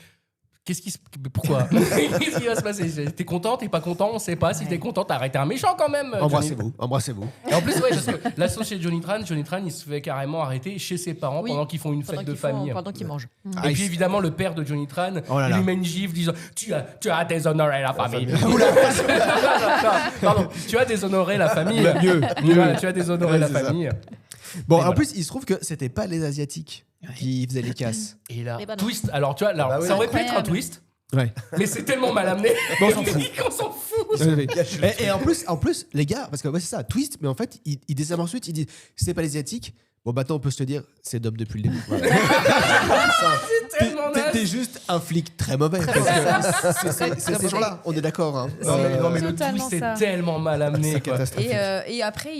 Pourquoi Qu'est-ce qui va se passer? T'es content, t'es pas content, on sait pas. Si t'es content, t'as arrêté un méchant quand même. Embrassez-vous. Et en plus, ouais, parce que l'associé de Johnny Tran, il se fait carrément arrêter chez ses parents pendant qu'ils font une fête de famille. Pendant qu'ils mangent. Et puis évidemment, le père de Johnny Tran, il lui met une gifle disant tu as déshonoré la famille. Pardon, tu as déshonoré la famille. Mieux. Voilà, tu as déshonoré la c'est ça. famille. Bon, Et en voilà. plus, il se trouve que c'était pas les Asiatiques qui faisaient les casses. Et là, Eh ben non. twist. Alors, tu vois, bah oui. ça aurait pu être un Incroyable. twist, Ouais. mais c'est tellement mal amené Bon, on s'en fout. qu'on s'en fout. Et en plus, les gars, parce que ouais, c'est ça, twist, mais en fait, il décède ensuite, il dit c'est pas les Asiatiques. Bon, maintenant, on peut se le dire, c'est Dom depuis le début. Voilà. C'est tellement naze. T'es juste un flic très mauvais. Parce que c'est ces gens-là, on est d'accord. Hein. Non, mais le Totalement twist ça. est tellement mal amené. C'est quoi. catastrophique. Et après,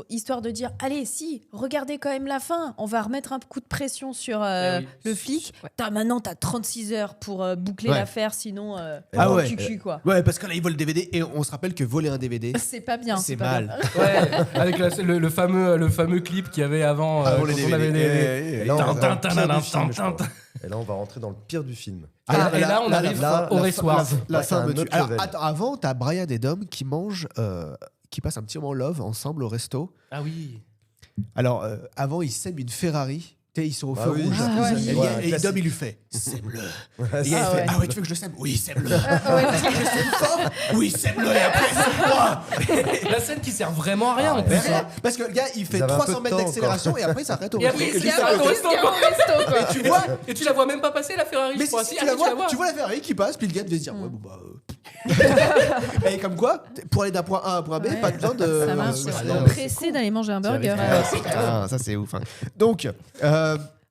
histoire de dire, allez, si, regardez quand même la fin, on va remettre un coup de pression sur oui. le flic. Maintenant, t'as 36 heures pour boucler Ouais. l'affaire, sinon, Ah ouais. cucu, quoi. Ouais, parce que là, ils volent le DVD et on se rappelle que voler un DVD, C'est pas bien. c'est pas mal. bien. Ouais, avec le fameux clip qu'il y avait avant. Avant les quand on avait DVD. Et là, on va Tin, dans le tin, pire tin, du film, je tin, crois. tin. Et là, on va rentrer dans le pire du film. Et là, on arrive au Raceworld. La Ouais, fin c'est me un tue. autre Alors, level. attends, avant, t'as Brian et Dom qui mangent, qui passent un petit moment love ensemble au resto. Ah oui. Alors, avant, ils sèment une Ferrari. Tu sais, ils sont au Ah feu oui, rouge. ça, ouais. Et, ouais, et classique. Dom, il lui fait sème-le. Ouais, Et il ça, fait ouais. ah ouais, tu veux que je le sème? Oui, sème-le. Tu veux que je sème fort? Oui, sème-le. Et après, sème-moi. La scène qui sert vraiment à rien en plus. C'est ça. Parce que le gars, il fait Ils avaient un 300 peu de mètres temps d'accélération et après, il s'arrête au Et resto. après, il Et s'arrête au resto, quoi. tu vois, Et tu la vois même pas passer la Ferrari, mais je crois. si Si, tu vois la Ferrari qui passe, puis le gars devait se dire ouais, bon bah. Et comme quoi, pour aller d'un point A à un point B, Ouais. pas besoin de. Ça marche. non, mais- Pressé d'aller manger un burger. Ah, ça c'est ouf. Hein. Donc,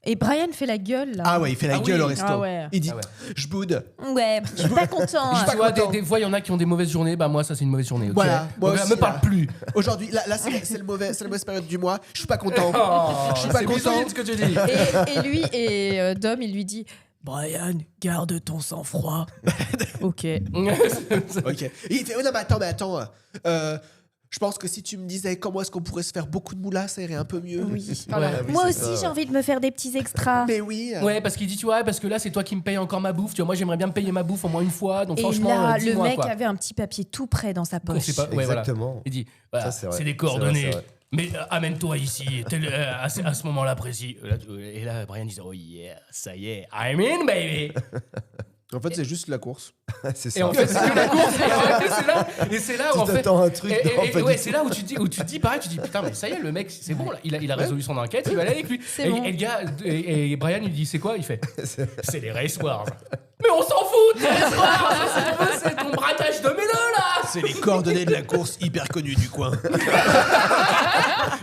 Et Brian fait la gueule, là. ah ouais, il fait la Ah gueule oui. au resto. Ah ouais. Il dit Ah ouais. je boude. Ouais, je suis pas content. Tu vois, des fois, il y en a qui ont des mauvaises journées. Bah, moi, ça, c'est une mauvaise journée. ok. Voilà, moi Donc, aussi, me parle là. plus. Aujourd'hui, là c'est la mauvaise période du mois. Je suis pas content. Oh, Je suis pas c'est content. misogyne ce que tu dis. Et lui, Dom, il lui dit Brian, garde ton sang-froid. Ok. Ok. Et il fait oh non mais attends. Je pense que si tu me disais comment est-ce qu'on pourrait se faire beaucoup de moula, ça irait un peu mieux. Oui. Ouais. Moi c'est aussi, ça, j'ai envie de me faire des petits extras. Mais oui. Ouais, parce qu'il dit, tu vois, parce que là, c'est toi qui me payes encore ma bouffe. Tu vois, moi, j'aimerais bien me payer ma bouffe au moins une fois. Donc, Et franchement, là, le dis-moi, mec quoi. avait un petit papier tout prêt dans sa On poche. sait pas. Ouais, voilà. Exactement. Il dit, voilà, Ça, c'est vrai. c'est des C'est coordonnées. vrai, c'est vrai. Mais amène-toi ici, à ce moment-là précis. Et là, Brian disait, oh yeah, ça y est, I'm in, baby. En fait, c'est juste la course. C'est ça. Et en fait, c'est que la course. Et c'est là où, Tu en fait. t'attends un truc. non, pas ouais, du c'est là où tu te dis pareil, tu te dis putain, mais ça y est, le mec, c'est bon, là, il a résolu son enquête, il va aller avec lui. C'est bon. Et le gars, et Brian, il dit c'est quoi? Il fait c'est les Race Wars. Mais on s'en fout des Race Wars. C'est ton braquage de mélo là. C'est les coordonnées de la course hyper connue du coin.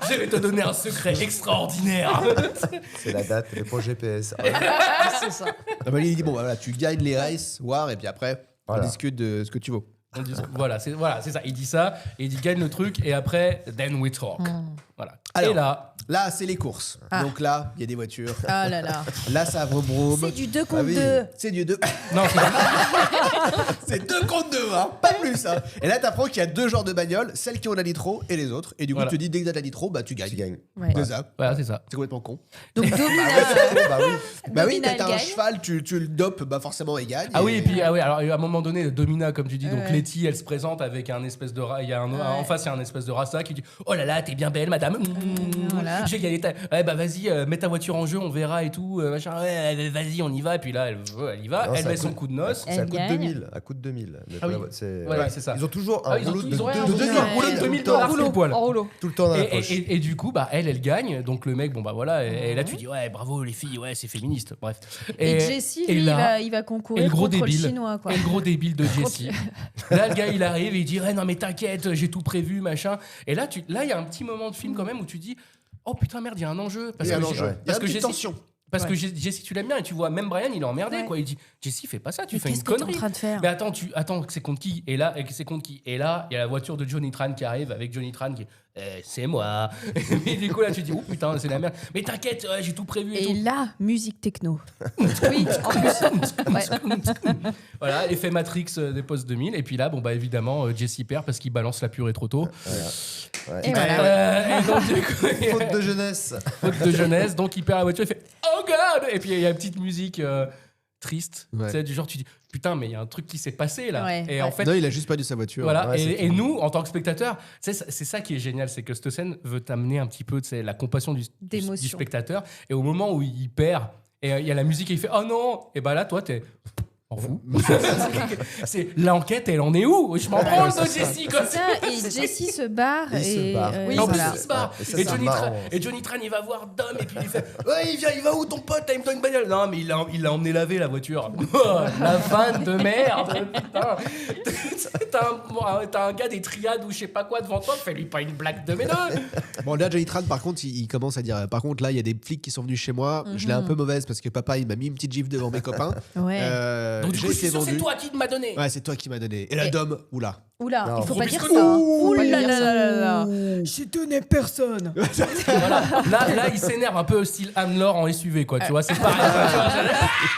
Je vais te donner un secret extraordinaire. C'est la date, les points GPS. C'est ça. Ah bah, il dit bon bah, voilà, tu gagnes les races, war et puis après Voilà. on discute de ce que tu vaux. On dit, voilà, c'est ça. Il dit ça et il dit gagne le truc et après then we talk. Voilà. Alors, et là, c'est les courses. Ah. Donc là, il y a des voitures. Ah là là. Là, ça vroom. C'est du 2 contre oui. 2. C'est du 2. non, C'est 2 contre 2, hein. Pas plus. Hein. Et là, t'apprends qu'il y a deux genres de bagnoles, celles qui ont la nitro et les autres. Et du coup, Voilà. tu te dis dès que t'as la nitro, bah tu gagnes. Tu gagnes. Ouais. C'est ça. voilà, c'est ça. C'est complètement con. Donc Domina, Bah oui. Bah oui, Domina, t'as elle un gagne. cheval, tu le dopes, bah forcément, il gagne. Ah oui, et puis alors à un moment donné, Domina, comme tu dis, donc Ouais. Letty, elle se présente avec un espèce de il y a en face, il y a un espèce de rasta qui dit oh là là, t'es bien belle, madame. Voilà. J'ai gagné ta. Ouais, bah vas-y, mets ta voiture en jeu, on verra et tout, machin. Ouais, vas-y, on y va. Et puis là, elle y va, Non, elle ça met coûte- son coup de noce. Elle C'est à coup de gagne. 2000. À coup de 2000. Mais Ah oui. c'est Ouais, c'est ça. Ils ont toujours un Ah, ils ont rouleau de toujours un 2 rouleau de de 2000 tout le temps. $, pile poil. En rouleau. Tout le temps dans la Et, poche. et du coup, bah elle gagne. Donc le mec, bon bah voilà. Et là, tu dis ouais, bravo les filles, ouais, c'est féministe. Bref. Et Jesse, et lui, là- il va et concourir le gros contre débile. le chinois, quoi. Et le gros débile de Jesse. Là, le gars, il arrive et il dit ouais, non mais t'inquiète, j'ai tout prévu, machin. Et là, il y a un petit moment de film quand même où tu dis oh putain merde, il y a un enjeu. Il y a un que enjeu. j'ai- Il y a parce une que petite Jesse, tension. parce que Jesse, tu l'aimes bien et tu vois même Brian, il est emmerdé Ouais. quoi. Il dit Jesse, fais pas ça, tu Mais fais une qu'est-ce que t'es en connerie. train de faire? Mais attends, c'est contre qui? Et là, c'est contre qui? Et là, il y a la voiture de Johnny Tran qui arrive avec Johnny Tran qui c'est moi. Et du coup là, tu dis oh putain, c'est la merde. Mais t'inquiète, ouais, j'ai tout prévu et, Et tout. là, musique techno. Oui, en plus. Ouais. Voilà, effet Matrix des postes 2000. Et puis là, bon bah évidemment, Jesse perd parce qu'il balance la purée trop tôt. Ouais. Et voilà. Et donc du coup, Faute de jeunesse. faute de jeunesse, donc il perd la voiture, il fait oh god. Et puis il y a une petite musique triste. Ouais. Tu sais, du genre, tu dis putain, mais il y a un truc qui s'est passé là. Ouais, et en fait, Non, il a juste pas dû sa voiture. voilà. Ouais, c'est et tout. nous, en tant que spectateurs, c'est ça qui est génial, c'est que cette scène veut t'amener un petit peu la compassion du D'émotion. spectateur. Et au moment où il perd, et il y a la musique et il fait oh non, et bah là, toi, t'es en fou. C'est l'enquête, elle en est où? Je m'en branle de Jessie, quoi. C'est ça, et Jessie se barre. Il se et, barre. Oui, en plus, voilà. il se barre. Et ça, Et c'est Johnny, marrant. et Johnny Tran, il va voir Dom et puis il fait ouais, il va où ton pote? Là, il me donne une bagnole. Non, mais il l'a emmené laver la voiture. La vanne de merde, putain. T'as un gars des triades ou je sais pas quoi devant toi, fais-lui pas une blague de mes deux. Bon, là, Johnny Tran, par contre, il commence à dire par contre, là, il y a des flics qui sont venus chez moi. Je l'ai un peu mauvaise parce que papa, il m'a mis une petite gifle devant mes copains. Ouais. Donc, du J'ai coup, je suis été sûr, c'est vendu. toi qui m'a donné. Ouais, c'est toi qui m'as donné. Et la Dom, oula. Oula, Non. il faut Gros pas dire biscotte. ça. Faut pas lui dire ça. J'ai donné personne. Voilà. Là, il s'énerve un peu style Anne-Laure en SUV, quoi. Tu vois, c'est pareil.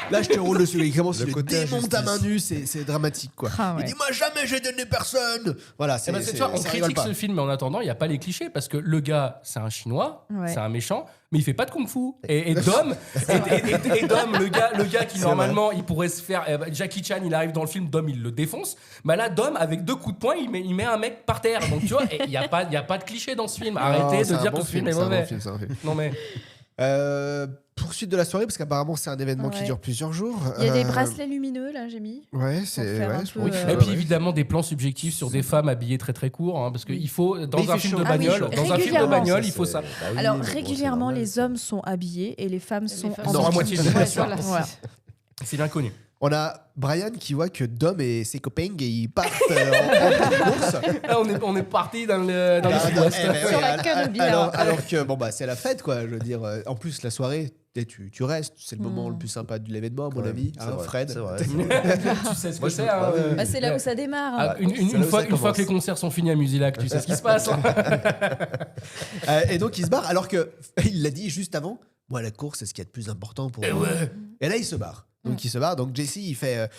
Là, je te roule dessus. Il commence, Le il le côté démonte à main injustice. nue. C'est dramatique, quoi. Ah, ouais. Il dit moi jamais j'ai donné personne. Voilà, Eh ben, tu vois, on ça rigole critique pas. ce film, mais en attendant, il n'y a pas les clichés parce que le gars, c'est un chinois, Ouais. c'est un méchant, mais il fait pas de kung-fu. Et Dom, et Dom, le gars qui C'est normalement, il pourrait se faire. Jackie Chan, il arrive dans le film, Dom, il le défonce. Bah là, Dom, avec 2 coups de poing, il met un mec par terre. Donc tu vois, il n'y a pas de cliché dans ce film. Arrêtez Non, c'est de un dire bon que ce film est c'est un bon mauvais. film, c'est un film. Non mais. Poursuite de la soirée, parce qu'apparemment c'est un événement qui Ouais. dure plusieurs jours. Il y a des bracelets lumineux, là, j'ai mis. Ouais, c'est. faire Ouais, un je peu, pense. Et puis évidemment des plans subjectifs sur des femmes habillées très très court, hein, parce qu'il faut Mais dans il un fait film chaud. de Ah oui, bagnole, chaud. dans un film de Régulièrement. bagnole, il faut ça. Bah oui, Alors, mais bon, régulièrement, c'est normal. les hommes sont habillés et les femmes sont femmes en sont à bikini. moitié nues, bien Ouais, sûr. voilà. Voilà. C'est bien connu. On a Brian qui voit que Dom et ses copains ils partent en course. Là, on est parti dans le sud-ouest. Eh ben Sur oui, la queue de billard. alors que bon bah c'est la fête quoi. Je veux dire, en plus la soirée, tu restes, c'est le moment le plus sympa de l'événement à mon Ouais, avis. c'est Hein, vrai, Fred. c'est vrai. Tu sais ce que Moi, je c'est. veux hein, pas, oui. Bah, c'est là où ça démarre. Ah, hein. une C'est là où fois ça que les commence. concerts sont finis à Musilac, tu sais ce qui se passe. Hein. Et donc il se barre alors que il l'a dit juste avant. Moi la course c'est ce qu'il y a de plus important pour moi. Et là il se barre. Donc il se barre. Donc Jesse il fait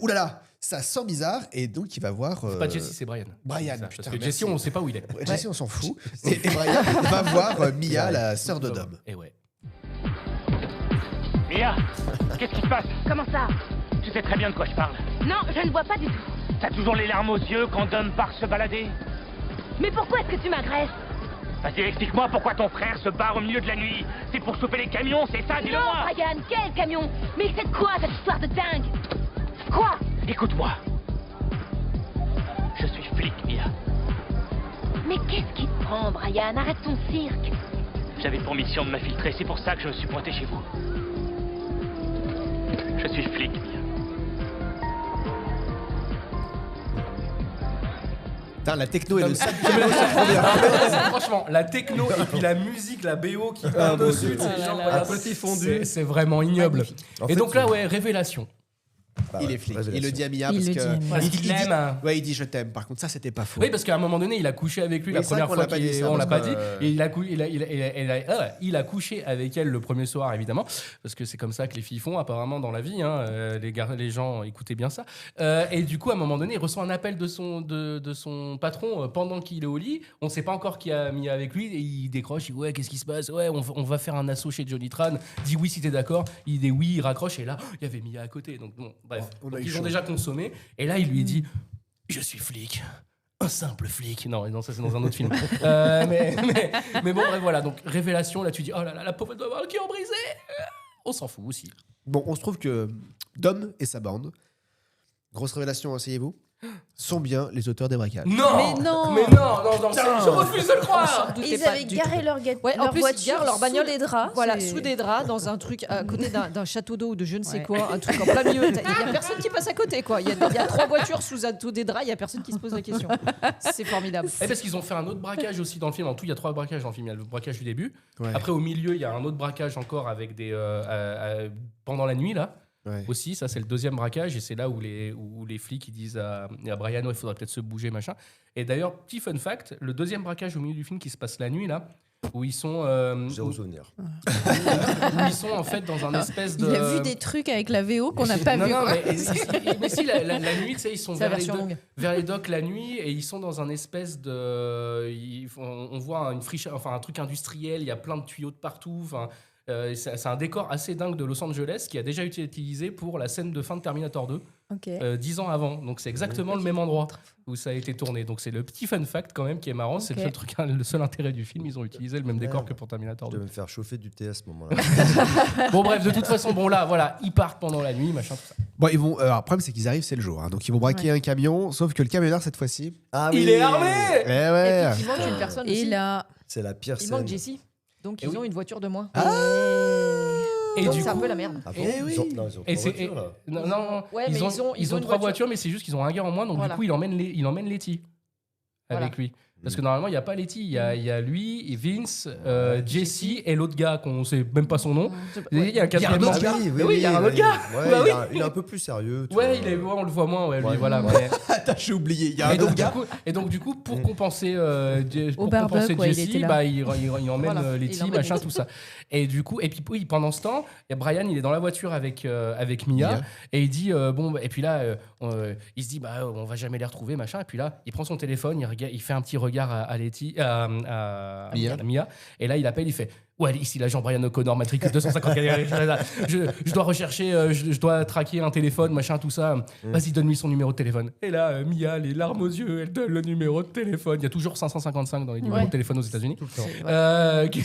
oulala ça sent bizarre et donc il va voir. C'est pas Jesse, c'est Brian. Brian, C'est ça, putain, parce que merci. Jesse, on sait pas où il est. Jesse on s'en fout. Et Brian va voir Mia la sœur de Dom. Et ouais. Mia, qu'est-ce qui se passe? Comment ça? Tu sais très bien de quoi je parle. Non, je ne vois pas du tout. T'as toujours les larmes aux yeux quand Dom part se balader? Mais pourquoi est-ce que tu m'agresses? Vas-y, explique-moi pourquoi ton frère se barre au milieu de la nuit. C'est pour choper les camions, c'est ça? Non, Dis-le-moi. Brian, quel camion? Mais c'est quoi cette histoire de dingue? Quoi? Écoute-moi. Je suis flic, Mia. Mais qu'est-ce qui te prend, Brian? Arrête ton cirque. J'avais pour mission de m'infiltrer, c'est pour ça que je me suis pointé chez vous. Je suis flic, Mia. Putain, la techno et le sac. Franchement, la techno et puis la musique, la BO qui part mon dessus, Dieu. c'est genre, là voilà, là. Un petit fondu. c'est vraiment ignoble. En Et fait, donc là, ouais, révélation. Bah Il ouais, est flic. révélation. Il le dit à Mia Il parce le que dit à Mia. Parce qu'il l'aime, hein. Ouais, il dit je t'aime. Par contre, ça c'était pas faux. Oui, parce qu'à un moment donné, il a couché avec lui Oui, la c'est vrai première qu'on fois l'a pas dit ça, on l'a pas parce dit. que- Et il a couché avec elle le premier soir, évidemment, parce que c'est comme ça que les filles font apparemment dans la vie. Hein. Les gens, écoutez bien ça. Et du coup, à un moment donné, il reçoit un appel de son patron pendant qu'il est au lit. On ne sait pas encore qui a mis avec lui. Et il décroche. Il dit ouais, qu'est-ce qui se passe? Ouais, on va faire un assaut chez Johnny Tran. Dis oui si t'es d'accord. Il dit oui, il raccroche. Et là, il y avait Mia à côté. Donc bon, bref. On a Donc, eu ils ont chaud. déjà consommé. Et là, il lui dit je suis flic. Un simple flic. Non, ça c'est dans un autre film. Mais bon, bref, voilà. Donc, révélation, là tu dis, oh là là, la pauvre elle doit avoir le cœur brisé. On s'en fout aussi. Bon, on se trouve que Dom et sa bande, grosse révélation, asseyez-vous, sont bien les auteurs des braquages. Non Mais non. je refuse de le croire. Doutais Ils pas avaient du garé tout. leur, Ouais, en leur plus, ils voiture garent leur bagnole sous des draps. Voilà, C'est- sous des draps, dans un truc à côté d'un château d'eau ou de je ne sais Ouais. quoi, un truc en plein milieu. Il n'y a personne qui passe à côté, quoi. Il y a 3 voitures sous des draps, il n'y a personne qui se pose la question. C'est formidable. Et parce qu'ils ont fait un autre braquage aussi dans le film. En tout, il y a 3 braquages dans le film. Il y a le braquage du début. Ouais. Après, au milieu, il y a un autre braquage encore avec des pendant la nuit là. Ouais. Aussi, ça c'est le deuxième braquage et c'est là où les flics ils disent à Brian il faudrait peut-être se bouger machin. Et d'ailleurs petit fun fact, le deuxième braquage au milieu du film qui se passe la nuit là où ils sont Zéro souvenir. où ils sont en fait dans un espèce de Il a vu des trucs avec la VO qu'on n'a pas non, vu. non, quoi. mais si la nuit tu sais ils sont C'est la vers les, version longue. vers les docks la nuit et ils sont dans un espèce de on voit une friche enfin un truc industriel, il y a plein de tuyaux de partout enfin C'est un décor assez dingue de Los Angeles qui a déjà été utilisé pour la scène de fin de Terminator 2, 10 ans avant. Donc c'est exactement le même endroit où ça a été tourné. Donc c'est le petit fun fact quand même qui est marrant. C'est le seul intérêt du film. Ils ont utilisé le même décor que pour Terminator 2. Je vais me faire chauffer du thé à ce moment-là. Bon bref, de toute façon, voilà, ils partent pendant la nuit, machin, tout ça. Bon, ils vont. Alors, le problème, c'est qu'ils arrivent, c'est le jour. Hein. Donc, ils vont braquer un camion, sauf que le camionneur, cette fois-ci. Il est armé. Et puis, il manque une personne Et aussi. là, C'est la pire Il scène. manque Jessie. Donc, ils ont une voiture de moins. Et Donc, du c'est un coup, peu la merde. Ah bon ils ont trois voitures, là. Non, Ouais, mais ils ont une 3 voiture. voitures, mais c'est juste qu'ils ont un gars en moins, donc Voilà. du coup, il emmène Letty avec Voilà. lui. Parce que normalement, il n'y a pas Letty, il y a lui, Vince, Jesse et l'autre gars qu'on ne sait même pas son nom. Il y a un quatrième autre gars. gars. Oui, il y a un autre gars. Ouais, Bah oui. il est un peu plus sérieux. tu Ouais, vois. on le voit moins, lui, Ouais. voilà. Ouais. mais- Attends, j'ai oublié. Il y a un Et donc, autre gars. du coup, pour compenser, Barbuck, ouais, il était là. bah, il emmène Voilà, Letty, il emmène machin, Letty. tout ça. Et du coup, et puis oui, pendant ce temps, il y a Brian, il est dans la voiture avec Mia, et il dit et puis là, il se dit bah on va jamais les retrouver, machin. Et puis là, il prend son téléphone, il fait un petit regard à Letty, à Mia, et là il appelle, il fait. Ouais, ici l'agent Brian O'Connor, matricule 254. Je dois rechercher, je dois traquer un téléphone, machin, tout ça. Vas-y, donne-lui son numéro de téléphone. Et là, Mia, les larmes aux yeux, elle donne le numéro de téléphone. Il y a toujours 555 dans les numéros de téléphone aux États-Unis.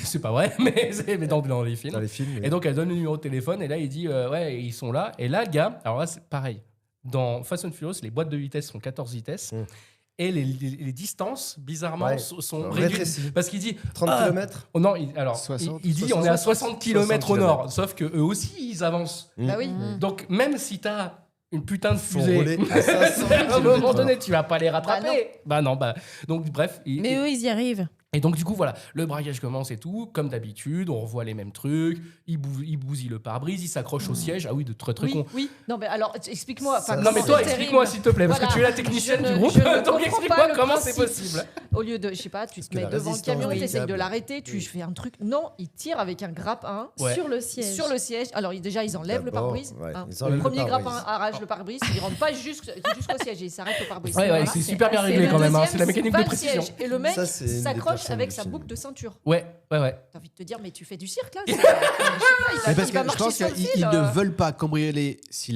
C'est pas vrai, mais dans les films. Dans les films. Et donc, elle donne le numéro de téléphone, et là, il dit ouais, ils sont là. Et là, le gars, alors là, c'est pareil. Dans Fast and Furious, les boîtes de vitesse sont 14 vitesses. Et les distances, bizarrement, sont réduites. rétrécies. Parce qu'il dit 30 ah, km oh non, il dit on est à 60 km au nord. Sauf que eux aussi, ils avancent. Bah oui. Donc, même si t'as une putain de Faut fusée, rouler à 500 à un moment km/h. donné, tu vas pas les rattraper. Bah non. Donc, bref. mais eux, ils y arrivent. Et donc, du coup, voilà, le braquage commence et tout. Comme d'habitude, on revoit les mêmes trucs. Il bousille le pare-brise, il s'accroche au siège. Ah oui, de très très con. Oui. Non, mais alors, explique-moi. Ça- Non, mais toi, explique-moi s'il te plaît, parce que tu es la technicienne du groupe. Donc, explique-moi comment c'est possible. Au lieu de, je sais pas, tu te que mets la devant le résistance camion, du tu essayes de câble. l'arrêter, tu fais un truc. Non, il tire avec un grappin Ouais. Sur le siège. sur le siège. Alors, déjà, ils enlèvent le D'abord, pare-brise. ouais, hein. ils enlèvent Le le premier pare-brise. grappin arrache le pare-brise, il rentre pas jusqu'au siège, il s'arrête au pare-brise. Ouais, Voilà. c'est super bien assez réglé bien. quand même. Le C'est la deuxième, mécanique c'est de pas le précision. siège. Et le mec Ça, c'est une des s'accroche personnes avec du sa film. boucle de ceinture. Ouais. T'as envie de te dire, mais tu fais du cirque là je sais Mais pas, parce il va que je marcher pense sur le qu'ils fil. ne veulent pas cambrioler si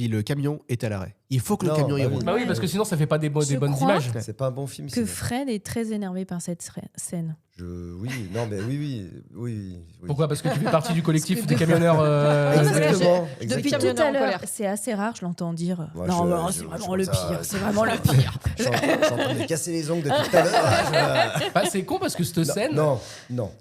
le camion est à l'arrêt. Il faut que le Non, camion y bah oui. roule. Bah oui, parce que sinon, ça fait pas des bonnes Je images. crois C'est pas un bon film. Que sinon. Fred est très énervé par cette scène. Oui, non, mais oui. Pourquoi ? Parce que tu fais partie du collectif Parce que des camionneurs. Exactement. Depuis Camionneur tout à en l'heure, colère. c'est assez rare, je l'entends dire Moi, non, je- non, je- c'est je vraiment trouve le ça- pire, c'est vraiment le pire. Je suis en train de me casser les ongles depuis tout à l'heure. Bah, c'est con parce que cette scène. Non. Non,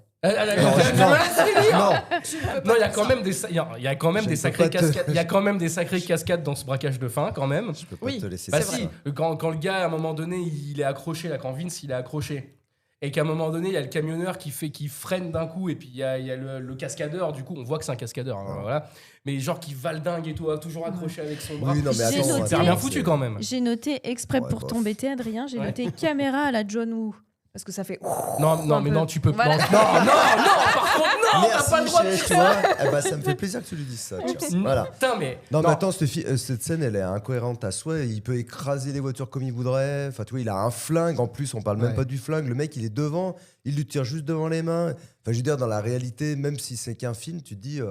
Non, il y a quand même il y a quand même Je des ne peux sacrées pas te- cascades. Il y a quand même des sacrées cascades dans ce braquage de fin, quand même. Je peux pas Oui. te laisser Bah ça. si, quand le gars, à un moment donné, il est accroché, là, quand Vince, il est accroché, et qu'à un moment donné, il y a le camionneur qui freine d'un coup, et puis il y a le cascadeur, du coup, on voit que c'est un cascadeur, hein, voilà. Mais genre qui valdingue et tout, toujours accroché avec son bras. Oui, non, mais J'ai attends. noté- C'est bien foutu quand même. J'ai noté exprès Ouais, pour bof. t'embêter, Adrien, j'ai Ouais. noté caméra à la John Woo. Parce que ça fait. Non, un mais peu. non, tu peux Voilà. non, par contre, non, t'as Merci, pas le droit de chérie, tu vois. Eh ben, ça me fait plaisir que tu lui dises ça. tiens. Voilà. Putain, mais. Non, mais attends, cette scène, elle est incohérente à soi. Il peut écraser les voitures comme il voudrait. Enfin, tu vois, il a un flingue. En plus, on parle même Ouais. pas du flingue. Le mec, il est devant. Il lui tire juste devant les mains. Enfin, je veux dire, dans la réalité, même si c'est qu'un film, tu te dis,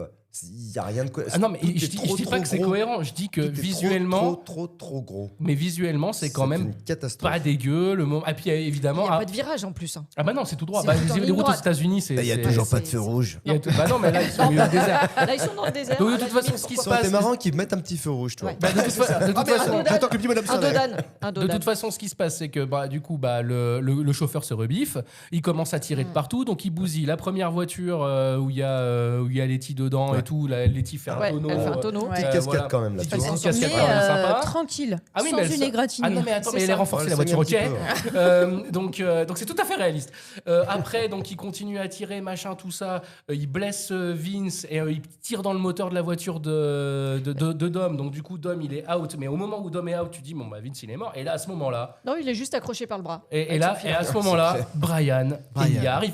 il y a rien de cohérent. Ah non, mais Tout je est dis trop, pas trop que c'est gros. cohérent, je dis que Tout est visuellement. trop gros. Mais visuellement, c'est quand même une catastrophe. pas dégueu. Et puis Il évidemment. n'y a pas de virage en plus. hein. Ah bah non, c'est tout droit. C'est Bah, tout en les ligne routes aux droite. États-Unis, c'est. Il y a c'est- toujours pas c'est- de feu rouge. il y a tout- Bah non, mais là, ils sont au milieu du désert. Là, ils sont dans le désert. Donc, de à la toute façon, limite, ce qui se pourquoi Ça aurait été passe- marrant qu'ils mettent un petit feu rouge, toi. Ouais. Bah, de toute façon, J'attends que le petit bonhomme Un s'en aille. dodan. Un de dodan. toute façon, ce qui se passe, c'est que du coup, le chauffeur se rebiffe, il commence à tirer de partout, donc il bousille la première voiture où il y a Letty dedans et tout. Letty fait un Ouais, tonneau. elle fait un tonneau. Ouais. Petite cascade voilà. quand même là. Petite tu vois. cascade. Mais quand même sympa. tranquille, Ah oui, sans mais elle une se- égratignure. Ah non, mais attends, C'est mais elle est ça. renforcée Ouais, la voiture, ok. elle saigne un petit Donc c'est tout à fait réaliste. Après, donc il continue à tirer, machin, tout ça. Il blesse Vince et il tire dans le moteur de la voiture de Dom. Donc du coup, Dom, il est out. Mais au moment où Dom est out, tu dis, bon, bah Vince, il est mort. Et là, à ce moment-là, Non, il est juste accroché par le bras. et Avec là, son fil. et à ce moment-là, Brian, il y arrive.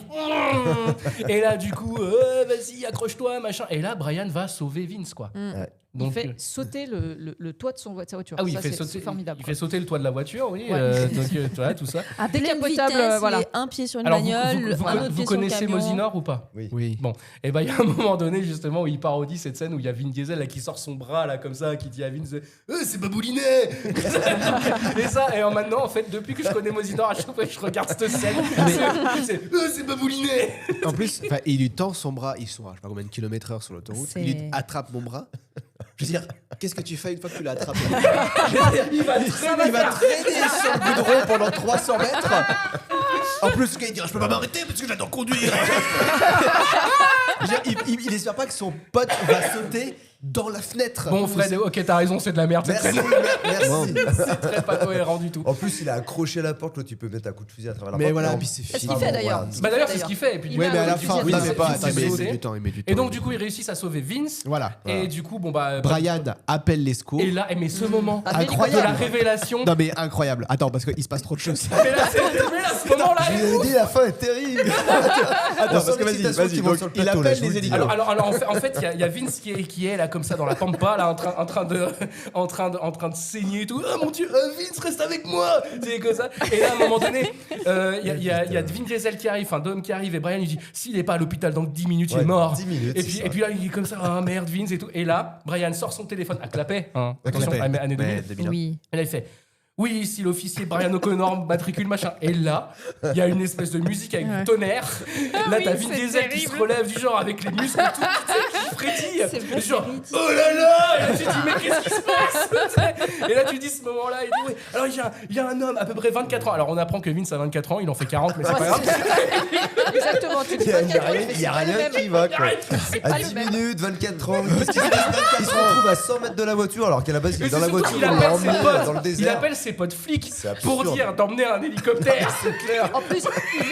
Et là, du coup, vas-y, accroche-toi, machin. Et là, Brian va sauver Vince, quoi. Ouais. Donc, il fait sauter le toit de sa voiture. Ah oui, Ça, c'est c'est formidable. Il fait sauter le toit de la voiture, oui. Ouais. Donc, tu vois, tout ça. À pleine Décapotable, vitesse, voilà. et un pied sur une Alors, bagnole, un autre vous pied sur le connaissez camion. Mosinor ou pas? Oui. Bon, et ben il y a un moment donné justement où il parodie cette scène où il y a Vin Diesel là, qui sort son bras là comme ça, qui dit à Vin c'est Baboulinet. Et maintenant en fait depuis que je connais Mosinor, à chaque fois que je regarde cette scène, c'est Baboulinet. En plus, il lui tend son bras, ils sont à je sais pas combien de kilomètres heure sur l'autoroute, C'est- il lui attrape mon bras. Je veux dire, qu'est-ce que tu fais une fois que tu l'as attrapé? Il va Il va traîner sur le goudron pendant 300 mètres. En plus, il dit je peux pas m'arrêter parce que j'adore conduire. Je veux dire, il espère pas que son pote va sauter dans la fenêtre. Bon Fred, ok t'as raison, c'est de la merde cette Merci, scène. merci. C'est très pas cohérent du tout. En plus, il a accroché la porte, là, tu peux mettre un coup de fusil à travers la Mais porte. voilà, Non. puis c'est Qu'est-ce fini. qu'il fait d'ailleurs Bah d'ailleurs c'est ce qu'il fait. Et puis, Il Ouais, va mais à la au fin, fusil non, à mais travers pas. la Attends, porte. mais il sauter. met du temps, il met du temps. Et donc du coup ils réussissent à sauver Vince. Voilà. Et du coup bon bah Brian appelle les secours. et là mais ce moment Ah, Incroyable. de la révélation. Non mais incroyable. Attends, parce qu'il se passe trop de choses. Mais là, ce moment-là, Je vous avais dit, la fin est terrible. Attends, parce que vas-y, vont sur le il plateau, appelle là, je vous les le dis. hélicos. alors, en fait, il y a Vince qui est là comme ça dans la pampa, là en train de saigner et tout. Oh mon Dieu, Vince reste avec moi. C'est comme ça. Et là, à un moment donné, il y a Vin Diesel qui arrive, enfin Dom qui arrive, et Brian lui dit s'il n'est pas à l'hôpital dans 10 minutes, il est Ouais, mort. 10 minutes, Et c'est puis, ça. et puis là, il est comme ça, ah merde, Vince et tout. Et là, Brian sort son téléphone à clapet, hein, attention, clapet. année 2000. Mais Oui. Et là, il fait oui, ici l'officier Brian O'Connor matricule machin. Et là, il y a une espèce de musique avec du tonnerre. Là, t'as Vin Diesel qui se relève du genre avec les muscles et tout, tu sais, qui frétille. C'est vrai, Genre, c'est ridicule. oh là là. Et là, tu dis, mais qu'est-ce qui se passe? Et là, tu dis ce moment-là, il dit, oui. Alors, il y a un homme à peu près 24 ans. Alors, on apprend que Vince a 24 ans, il en fait 40, mais c'est pas grave. Exactement, tu dis Il y a rien qui va, quoi. pas À le 10 même. minutes, 24 ans. Qu'est-ce qu'il se passe? Il se retrouve à 100 mètres de la voiture, alors qu'à la base, il Mais est dans c'est la surtout voiture, qu'il il l'a appelle ses emmené potes. dans le Il désert. appelle ses potes flics C'est pour absurde. dire d'emmener un hélicoptère. C'est clair. En plus,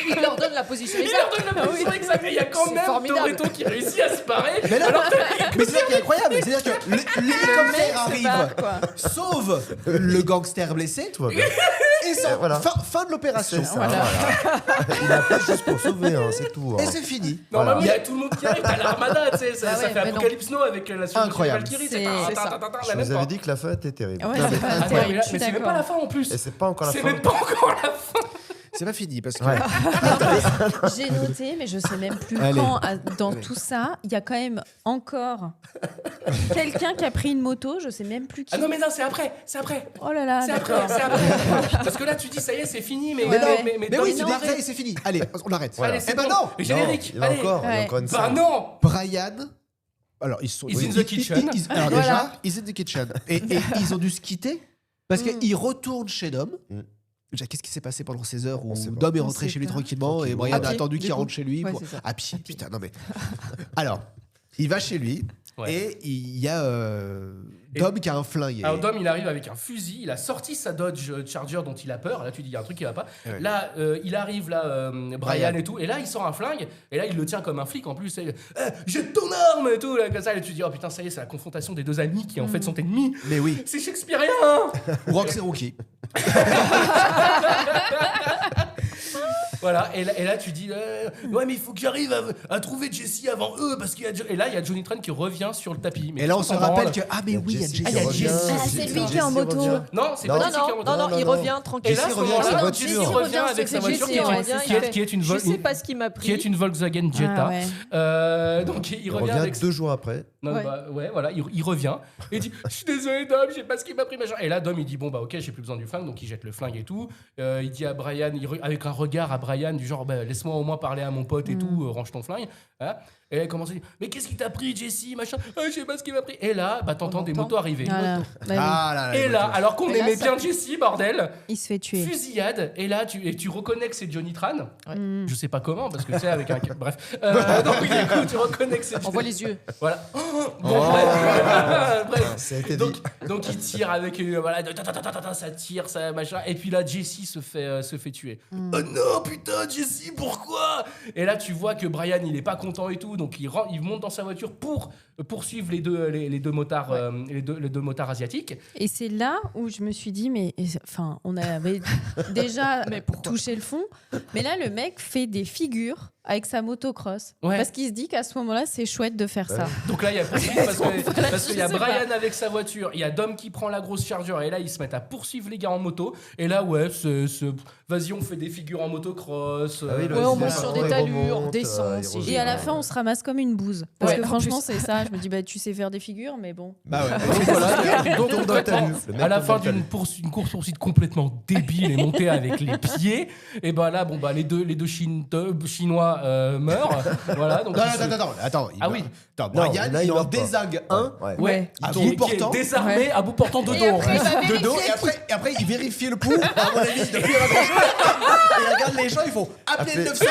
il leur donne la position Il leur donne la position exacte. Il y a quand C'est même formidable. Toretto qui réussit à se parer. Mais là, Alors, mais c'est ça qui est incroyable, c'est-à-dire que l'hélicoptère arrive, sauve le gangster blessé, Tout va bien. et ça, Voilà. fin de l'opération. C'est ça, voilà. Il a pas juste pour sauver, hein, c'est tout. Et hein. c'est fini. normalement, il y Voilà. a tout le monde qui arrive. T'as l'armada, tu sais. Ça Ah ouais, fait mais non. Apocalypse Now avec la suite Incroyable. de Valkyrie. C'est ça. Je vous avais dit que la fin était terrible. Ouais, Non, mais- c'est pas Ah, terrible, mais là, je suis mais c'est même d'accord. pas la fin en plus. Et c'est pas encore la C'est fin. même pas encore la fin. C'est pas fini parce que Ouais. J'ai noté, mais je sais même plus Allez. quand, dans tout ça, il y a quand même encore quelqu'un qui a pris une moto, je sais même plus qui. Ah non, mais non, c'est après. C'est après. Oh là là, C'est après. d'accord. C'est après. Parce que là, tu dis, ça y est, c'est fini. Mais Mais non, mais mais dans oui, les c'est arrêts. ça y est, c'est fini. Allez, on arrête. Voilà. Allez, c'est Eh ben bon. non. Le générique. Non, il y en a Allez. encore, il y a Ouais. encore une Bah scène. non. Brian. Alors ils sont. He's in the kitchen. Alors Voilà. déjà, he's in the kitchen. Et ils ont dû se quitter parce qu'ils retournent chez Dom. Mm. Déjà, qu'est-ce qui s'est passé pendant ces heures où On sait pas. Dom est On rentré sait chez lui pas. tranquillement et Tranquillement. Brian À a pied, attendu du qu'il coup. rentre chez lui Ouais, pour... c'est ça. à pied. Putain, non mais. Alors, il va chez lui Ouais. et il y a Dom qui a un flingue. Et- Alors Dom, il arrive avec un fusil, il a sorti sa Dodge Charger dont il a peur. Là, tu dis, il y a un truc qui va pas. Ouais. Là, il arrive, là, Brian Brian. et tout, et là, il sort un flingue, et là, il le tient comme un flic en plus. Et, jette ton arme et tout, là, comme ça. Et tu dis, oh putain, ça y est, c'est la confrontation des deux amis qui en fait sont ennemis. Mais oui. C'est shakespearien. Ou Rock c'est Rookie. Voilà, et là, tu dis, ouais, mais il faut que j'arrive à trouver Jesse avant eux, parce qu'il y a. Et là, il y a Johnny Tran qui revient sur le tapis. Mais Et là, on qui se s'en rappelle branle. que ah mais oui, il y a Jesse. Ah, il y a Jesse. Ah, c'est lui qui est en moto. Non, c'est Non. pas Non, Jesse qui est en non, moto. non, non, il non. revient tranquille. Et là, à ce Jesse revient avec sa moment-là, voiture. Jesse Jesse revient revient avec sur sa ses voiture Jesse revient, qui est une Je sais pas ce qu'il m'a pris. qui est une Volkswagen Jetta. Ah ouais. Donc il Il revient avec 2 jours après. non, Ouais. bah, ouais, voilà, il revient et il dit je suis désolé Dom, je sais pas ce qu'il m'a pris machin. Et là Dom il dit bon bah ok, j'ai plus besoin du flingue, donc il jette le flingue et tout. Il dit à Brian, avec un regard à Brian du genre bah, laisse-moi au moins parler à mon pote et tout, range ton flingue. Hein. Et là il commence à dire mais qu'est-ce qui t'a pris Jesse machin, je sais pas ce qu'il m'a pris. Et là bah t'entends On des entend. motos arriver. Voilà. Bah oui. Ah là là. Et là, alors qu'on Et là, aimait ça- bien Jesse, bordel, Il se fait tuer. fusillade, et là tu reconnais que c'est Johnny Tran. Mm. Je sais pas comment, parce que tu sais, avec un. Bref. Donc, du coup, tu reconnais que c'est On voit les yeux. Voilà. Bon, bref. Ça a été Donc, dit. donc il tire avec voilà, ça tire, ça machin, et puis là Jesse se fait tuer. Oh non putain, m'étonnes, Jessie, pourquoi? Et là, tu vois que Brian, il est pas content et tout, donc il monte dans sa voiture pour poursuivre les deux motards, les deux motards asiatiques. Et c'est là où je me suis dit, mais enfin, on avait déjà touché le fond, mais là, le mec fait des figures avec sa motocross. Ouais. Parce qu'il se dit qu'à ce moment-là, c'est chouette de faire ça. Donc là, il y a parce qu'il y a Brian avec sa voiture, il y a Dom qui prend la grosse chargeur, et là, ils se mettent à poursuivre les gars en moto. Et là, vas-y, on fait des figures en motocross. On monte sur des talures, on descend. Et à la fin, on se ramasse comme une bouse. Parce que franchement, c'est ça. Je me dis, tu sais faire des figures, mais bon. Bah ouais. Donc voilà, donc concrètement, à la fin d'une course-poursuite complètement débile et montée avec les pieds, et bah là, les deux Chinois meurent. Voilà, donc Attends. Ah oui. Brian, il en meurt pas. désingue un. Ouais. À Qui bout portant. est désarmé à bout portant de dos. De dos, et après il vérifie le pouls. À mon avis, il ne plus rien grand-chose. Et il regarde les gens, ils font appeler le 911.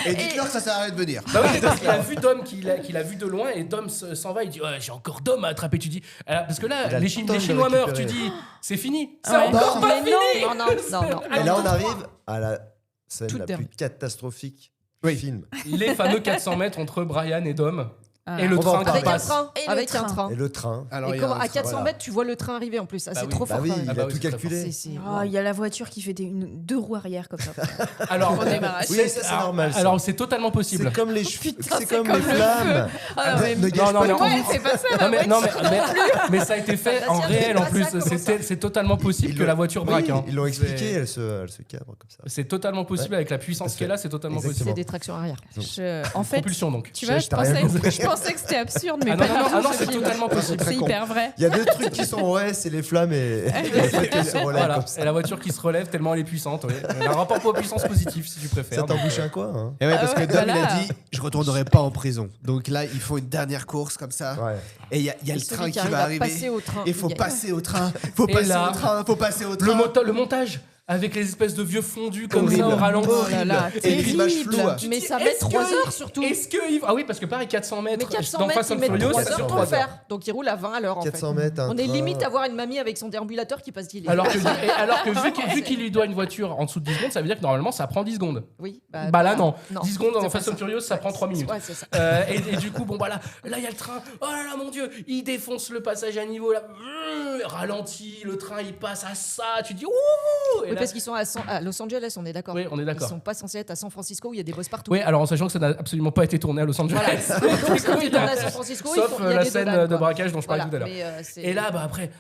Et dites-leur que ça sert à rien de venir. Bah oui, parce qu'il a vu Dom, qu'il a vu de loin, et Dom s'en va, il dit j'ai encore Dom à attraper. Tu dis parce que là, les Chinois meurent, tu dis c'est fini. C'est encore pas fini. Non. Et là, on arrive à la scène Toute la dernière. plus catastrophique Oui. du film. Les fameux 400 mètres entre Brian et Dom. Et le On va en train qui parler. Avec un passe. train. Et le Avec train. un train. Et le train. Alors, Et il y a comment, un à train, 400 mètres, tu vois le train arriver en plus. Bah C'est oui. trop Bah fort. oui, quand même. il a tout c'est très calculé. Il y a la voiture qui fait deux roues arrière comme ça. Alors, Oui, ça, c'est normal, ça. Alors, c'est totalement possible. C'est comme les Putain, c'est comme les flammes. Ah, mais Ne gâche pas non, tout. non, c'est pas ça. mais ça a été fait Bah, en tiens, réel c'est en pas plus. ça, comment ça C'est totalement possible Ils que l'ont- la voiture braque. Oui, hein. ils l'ont expliqué, C'est- elle se cabre comme ça. C'est totalement possible avec la puissance qu'elle a, c'est totalement Exactement. C'est possible. des tractions arrière. En fait, Propulsion donc. tu vois, T'as rien je pensais que c'était absurde, mais Ah pas non, du non, tout, ah non, ce c'est film. totalement possible. C'est hyper vrai. Il y a deux trucs qui sont ouais, c'est les flammes et le fait qu'elles se relèvent Voilà, comme ça. et la voiture qui se relève tellement elle est puissante. Ouais. Elle a un rapport poids-puissance positif si tu préfères. Ça t'embouche un quoi hein. Et ouais, parce que Dom, il voilà. a dit je retournerai pas en prison. Donc là, ils font une dernière course comme ça. Ouais. Et il y a le Celui train qui arrive va à arriver. passer au train. Il faut Il- passer au train. Faut Et passer là, au train. Faut passer au train. Le montage avec les espèces de vieux fondus comme Horrible. ça au ralenti. Oh là là, Et les images terrible. floues. Mais ça Est-ce met que 3 il- heures surtout. Est-ce que ah oui parce que pareil 400 mètres Mais 400 dans mètres, Fast and ils mettent Furious, 3 ça heures dure pour le 3 heures. faire. Donc ils roulent à 20 à l'heure en fait. 400 mètres, un On est train. limite à voir une mamie avec son déambulateur qui passe dealer. Alors que vu qu'il lui doit une voiture en dessous de 10 secondes, ça veut dire que normalement ça prend 10 secondes. Oui. Bah là non. 10 secondes dans c'est Fast pas and Furious ça prend 3 minutes. Ouais, c'est ça. Et du coup, bon bah là il y a le train. Oh là là, mon dieu, il défonce le passage à niveau là. Ralenti, le train il passe à ça. Tu dis ouh. Et Oui, là- parce qu'ils sont à Los Angeles, on est d'accord. Oui, on est d'accord. Ils sont pas censés être à San Francisco où il y a des boss partout. Oui, alors en sachant que ça n'a absolument pas été tourné à Los Angeles. Voilà. Donc quand ils tournent à San Francisco, Sauf il y a la des scène dodanes, de quoi. braquage dont je parlais Voilà, tout à l'heure. mais, c'est- Et là, bah après,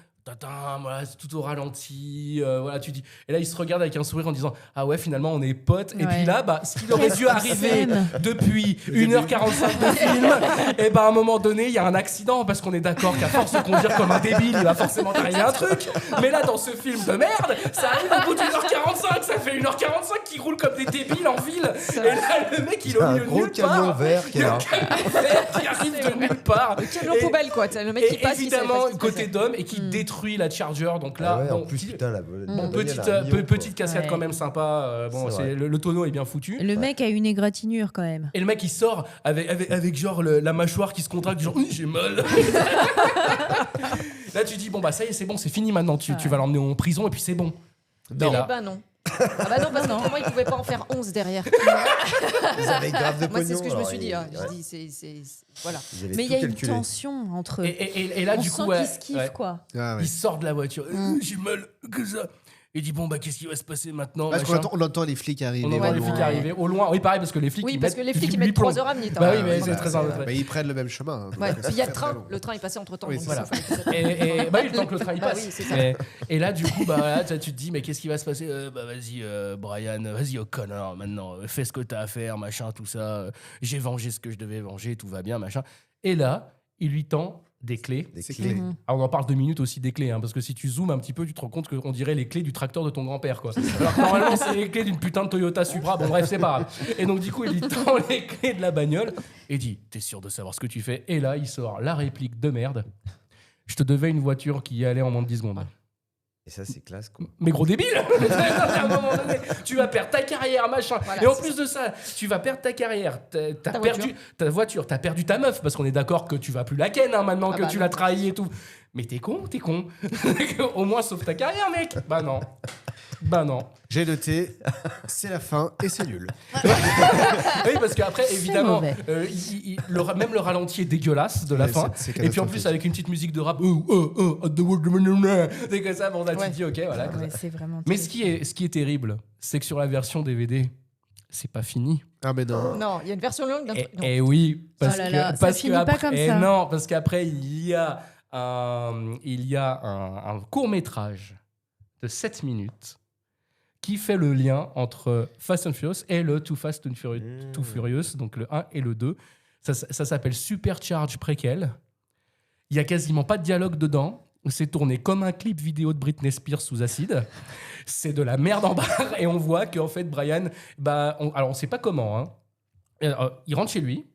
voilà, c'est tout au ralenti. Voilà, tu dis. Et là, il se regarde avec un sourire en disant ah ouais, finalement, on est potes. Et Ouais. puis là, bah, ce qu'il aurait dû arriver scène. depuis 1h45 de film, et bah à un moment donné, il y a un accident parce qu'on est d'accord qu'à force de conduire comme un débile, il va forcément t'arriver un truc. Mais là, dans ce film de merde, ça arrive au bout d'1h45. Ça fait 1h45 qu'ils roulent comme des débiles en ville. Et là, le mec, il est au Un milieu de gros nulle camion part. vert qui est là. Qui arrive de nulle part. Camion Et- poubelle quoi. Le mec qui et passe. qui savait évidemment, pas ce qui se côté passait. Dom, et qui détruit la Charger. Donc là, Ah ouais, bon, en plus, putain, la bon, bagnole, petite, elle a un million, petite quoi. cascade Ouais. quand même sympa. Bon, C'est vrai. le tonneau est bien foutu. Le mec a une égratignure quand même. Et le mec il sort avec genre la mâchoire qui se contracte, genre j'ai mal. Là tu dis bon bah ça y est c'est bon c'est fini maintenant tu vas l'emmener en prison et puis c'est bon. Eh Et là, ben non. Ah bah non, parce que pour moi, ils pouvaient pas en faire 11 derrière. Ils avaient grave de Moi, c'est ce que je me pognon, suis dit. alors, hein. Je dis, c'est. Voilà. ils avaient Mais il tout y a une calculé. tension entre eux. et là On du sent coup qu'ils se kiffent, ouais, quoi. Ah ouais. il sort de la voiture. J'ai mal que ça. Il dit bon bah qu'est-ce qui va se passer maintenant Parce qu'on machin. on entend les flics arriver. On entend au les loin. flics arriver au loin. Oui pareil parce que les flics Oui, ils parce mettent que les flics, ils 8 mettent plombs. 3 heures à minute. Bah oui hein. mais Bah, c'est très c'est- vrai. Mais ils prennent le même chemin. hein. Ouais, Donc, puis il y a c'est le très train. long. Le train est passé entre temps. Oui, donc c'est ça, ça. fallait que ça- Et bah oui, le temps que le train il Ah passe. oui, c'est ça. Et là, du coup, bah, là, tu te dis, mais qu'est-ce qui va se passer Bah vas-y, Brian, vas-y, O'Connor, maintenant, fais ce que t'as à faire, machin, tout ça. J'ai vengé ce que je devais venger, tout va bien, machin. Et là, il lui tend des clés. Des C'est clés. clé. Alors, on en parle 2 minutes aussi des clés, hein, parce que si tu zoomes un petit peu, tu te rends compte qu'on dirait les clés du tracteur de ton grand-père, quoi. Alors que normalement, c'est les clés d'une putain de Toyota Supra. Bon, bref, c'est pas grave. Et donc, du coup, il lui tend les clés de la bagnole et dit, t'es sûr de savoir ce que tu fais? Et là, il sort la réplique de merde. Je te devais une voiture qui y allait en moins de 10 secondes. Et ça, c'est classe, quoi. Mais gros débile À un moment donné, tu vas perdre ta carrière, machin. Voilà, et en c'est plus de ça, tu vas perdre ta carrière, t'as Ta perdu ta voiture, t'as perdu ta meuf, parce qu'on est d'accord que tu vas plus la ken hein, maintenant Ah que bah tu non. l'as trahi et tout. Mais t'es con. Au moins sauve ta carrière, mec. Bah non. Bah non. J'ai noté, c'est la fin et c'est nul. Oui, parce qu'après, évidemment, mauvais. même le ralenti est dégueulasse de la Ouais, fin. c'est Et puis en plus, catastrophique. avec une petite musique de rap, c'est comme ça, bon, là, tu te dis, ok, voilà. Ouais, c'est vraiment. Mais ce qui est terrible, c'est que sur la version DVD, c'est pas fini. Ah, mais non. Non, il y a une version longue. d'un truc- non. Et oui, parce Oh là que là, ça parce finit que pas après, comme ça. non, parce qu'après il y a un court-métrage de 7 minutes qui fait le lien entre Fast and Furious et le Too Fast and Too Furious, donc le 1 et le 2. Ça s'appelle Supercharge Prequel. Il y a quasiment pas de dialogue dedans. C'est tourné comme un clip vidéo de Britney Spears sous acide. C'est de la merde en barre. Et on voit qu'en fait, Brian, alors on sait pas comment, hein. Il rentre chez lui.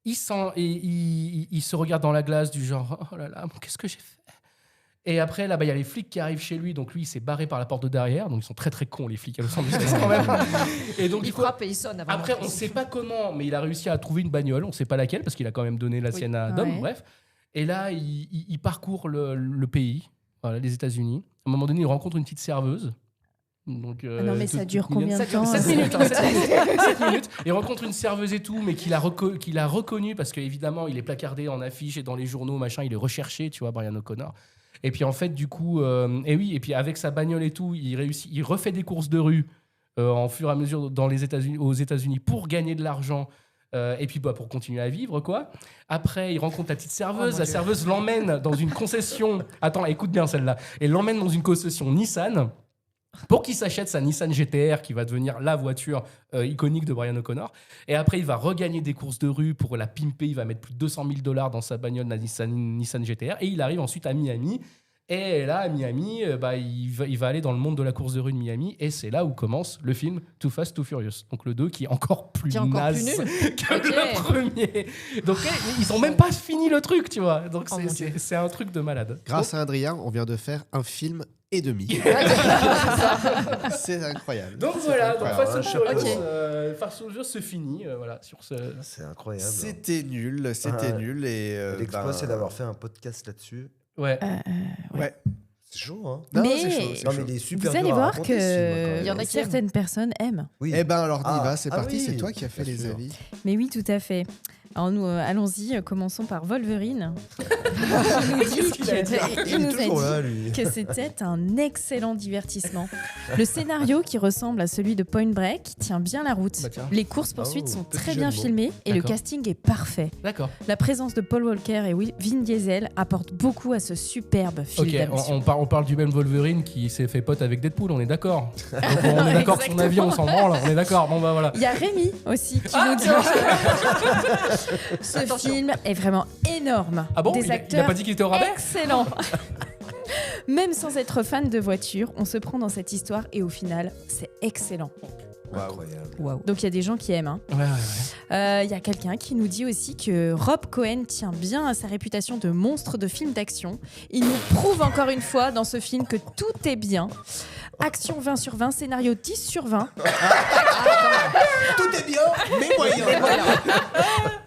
Il se regarde dans la glace du genre « Oh là là, qu'est-ce que j'ai fait ?» Et après, là, il y a les flics qui arrivent chez lui. Donc lui, il s'est barré par la porte de derrière. Donc ils sont très très cons, les flics à Los Angeles quand même. Et donc Il frappe et il sonne avant. après, on ne sait pas comment, mais il a réussi à trouver une bagnole. On ne sait pas laquelle, parce qu'il a quand même donné la sienne à Dom. Ouais. Bref. Et là, il parcourt le pays, voilà, les États-Unis. À un moment donné, il rencontre une petite serveuse. Donc, Ah non, mais ça toute dure mignonne. combien de temps 7 hein minutes, hein, 7 minutes. Il rencontre une serveuse et tout, mais qu'il a reconnue parce qu'évidemment, il est placardé en affiche et dans les journaux, machin. Il est recherché, tu vois, Brian O'Connor. Et puis en fait, du coup, et puis avec sa bagnole et tout, il refait des courses de rue en fur et à mesure aux États-Unis pour gagner de l'argent. Et puis pour continuer à vivre, quoi. Après, il rencontre la petite serveuse. La serveuse l'emmène dans une concession. Attends, écoute bien celle-là. Elle l'emmène dans une concession Nissan pour qu'il s'achète sa Nissan GTR qui va devenir la voiture iconique de Brian O'Connor. Et après, il va regagner des courses de rue pour la pimper. Il va mettre plus de $200 000 dans sa bagnole, la Nissan GTR. Et il arrive ensuite à Miami. Et là, à Miami, il va aller dans le monde de la course de rue de Miami. Et c'est là où commence le film Too Fast, Too Furious. Donc le 2 qui est encore plus naze nul. que Ok. le premier. Donc ils ont même pas fini le truc, tu vois. Donc Oh mon Dieu. c'est un truc de malade. Grâce à Adrien, on vient de faire un film et demi. C'est incroyable. Donc C'est voilà, donc incroyable. Fast and Furious, Ok. Fast and Furious se finit, voilà, sur ce... C'est incroyable. C'était nul, c'était Ouais. nul. Et L'exploit, c'est d'avoir fait un podcast là-dessus. Ouais. Ouais. C'est chaud, hein. Non, Mais- c'est chaud, c'est Non, chaud. mais il est super Vous allez dur à voir raconter, ce film, quand que même. Il y en a qui aiment. certaines personnes aiment. Oui. Eh ben alors, Ah. Diva, c'est Ah parti. oui, C'est toi qui as fait bien les sûr. avis. Mais oui, tout à fait. Alors nous, allons-y, commençons par Wolverine. Il nous dit qu'il a dit Il est toujours là, que lui. c'était un excellent divertissement. Le scénario, qui ressemble à celui de Point Break, tient bien la route. Bah tiens. Les courses-poursuites Oh, sont petit très jeu bien de mots. filmées et le D'accord. casting est parfait. D'accord. La présence de Paul Walker et Vin Diesel apporte beaucoup à ce superbe film Ok, d'action. on parle du même Wolverine qui s'est fait pote avec Deadpool, on est d'accord. Donc, on est d'accord que son avis, on s'en branle, on est d'accord. Bon bah voilà. Il y a Rémi aussi qui nous dit ce film est vraiment énorme. Ah bon, Des il a acteurs pas dit qu'il était au rabais. excellents. Même sans être fan de voiture, on se prend dans cette histoire et au final, c'est excellent. Incroyable. Donc il y a des gens qui aiment. Hein. Ouais. Il y a quelqu'un qui nous dit aussi que Rob Cohen tient bien à sa réputation de monstre de film d'action. Il nous prouve encore une fois dans ce film que tout est bien. Action 20 sur 20, scénario 10 sur 20. Tout est bien, mais moyen.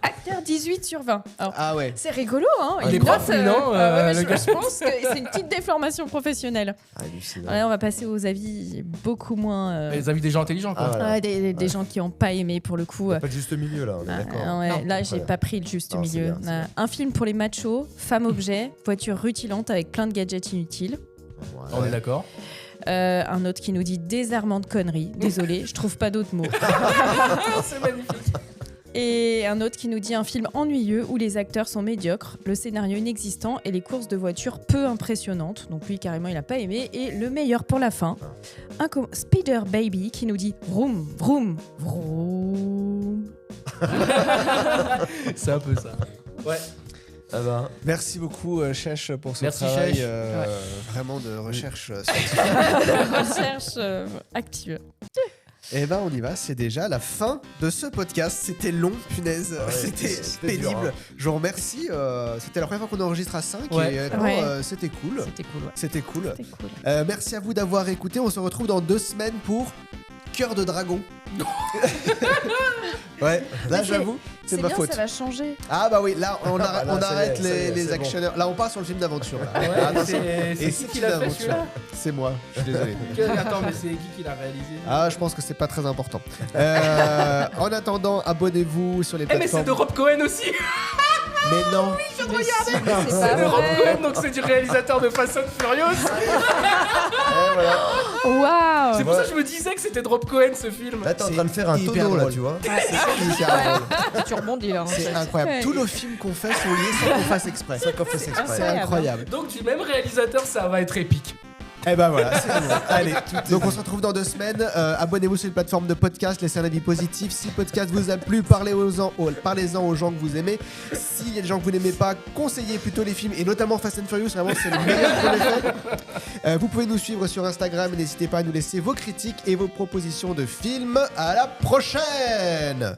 Acteur 18 sur 20. Alors, Ah ouais. c'est rigolo, hein. Il est Une prof, note, lui, non, ouais, mais le je, gars. je pense que c'est une petite déformation professionnelle. Hallucinant. Ouais, on va passer aux avis beaucoup moins... Les avis des gens intelligents, quoi. Ah, voilà. ouais, des gens qui n'ont pas aimé pour le coup. Pas de juste milieu, là, on est d'accord. Ouais, Non. là, j'ai Voilà. pas pris le juste Non, c'est milieu. bien, c'est bien. Un film pour les machos, femme objet, voiture rutilante avec plein de gadgets inutiles. On est d'accord. Un autre qui nous dit désarmant de conneries. Désolé, je trouve pas d'autres mots. C'est magnifique. Et un autre qui nous dit un film ennuyeux où les acteurs sont médiocres, le scénario inexistant et les courses de voitures peu impressionnantes. Donc lui, carrément, il a pas aimé. Et le meilleur pour la fin, Spider Baby qui nous dit vroom, vroom, vroom. C'est un peu ça. Ouais. Ah bah, Merci beaucoup, Chèche, pour ce Merci, travail Chèche. vraiment de recherche scientifique. Recherche active. Eh ben, on y va. C'est déjà la fin de ce podcast. C'était long, punaise. Ouais, C'était c'était dur, pénible. hein. Je vous remercie. C'était la première fois qu'on enregistre à 5 Ouais. et honnêtement, Ouais. c'était cool. C'était cool. Ouais. C'était cool. C'était cool. Merci à vous d'avoir écouté. On se retrouve dans 2 semaines pour Cœur de Dragon. Ouais, là Mais j'avoue. C'est C'est ma bien, faute. ça va changer. Ah bah oui, là on arrête, Là, on ça y est, arrête ça y est, les c'est bon. actionneurs. Là on part sur le film d'aventure. là. Ouais, Attention. c'est Et qui c'est qui l'a fait d'aventure. celui-là C'est moi, je suis désolé. Attends, mais c'est qui l'a réalisé Ah, je pense que c'est pas très important. En attendant, abonnez-vous sur les Eh mais c'est plateformes. de Rob Cohen aussi. Mais non. C'est pas C'est de Rob vrai. Cohen, donc c'est du réalisateur de Fast and Furious. Waouh. C'est pour ça que je me disais que c'était de Rob Cohen ce film. Là, t'es en train de faire un hyper tonneau, là, drôle. tu vois. C'est hyper drôle. Tu rebondis là. C'est incroyable. Ouais. Tous nos films qu'on fait sont liés sans qu'on fasse exprès. C'est incroyable. Donc du même réalisateur, ça va être épique. Et ben voilà, c'est bon. Allez, donc on se retrouve dans 2 semaines. Abonnez-vous sur les plateformes de podcast, laissez un avis positif. Si le podcast vous a plu, parlez-en aux gens que vous aimez. S'il y a des gens que vous n'aimez pas, conseillez plutôt les films et notamment Fast and Furious. Vraiment, c'est le meilleur qu'on ait fait. Vous pouvez nous suivre sur Instagram et n'hésitez pas à nous laisser vos critiques et vos propositions de films. À la prochaine.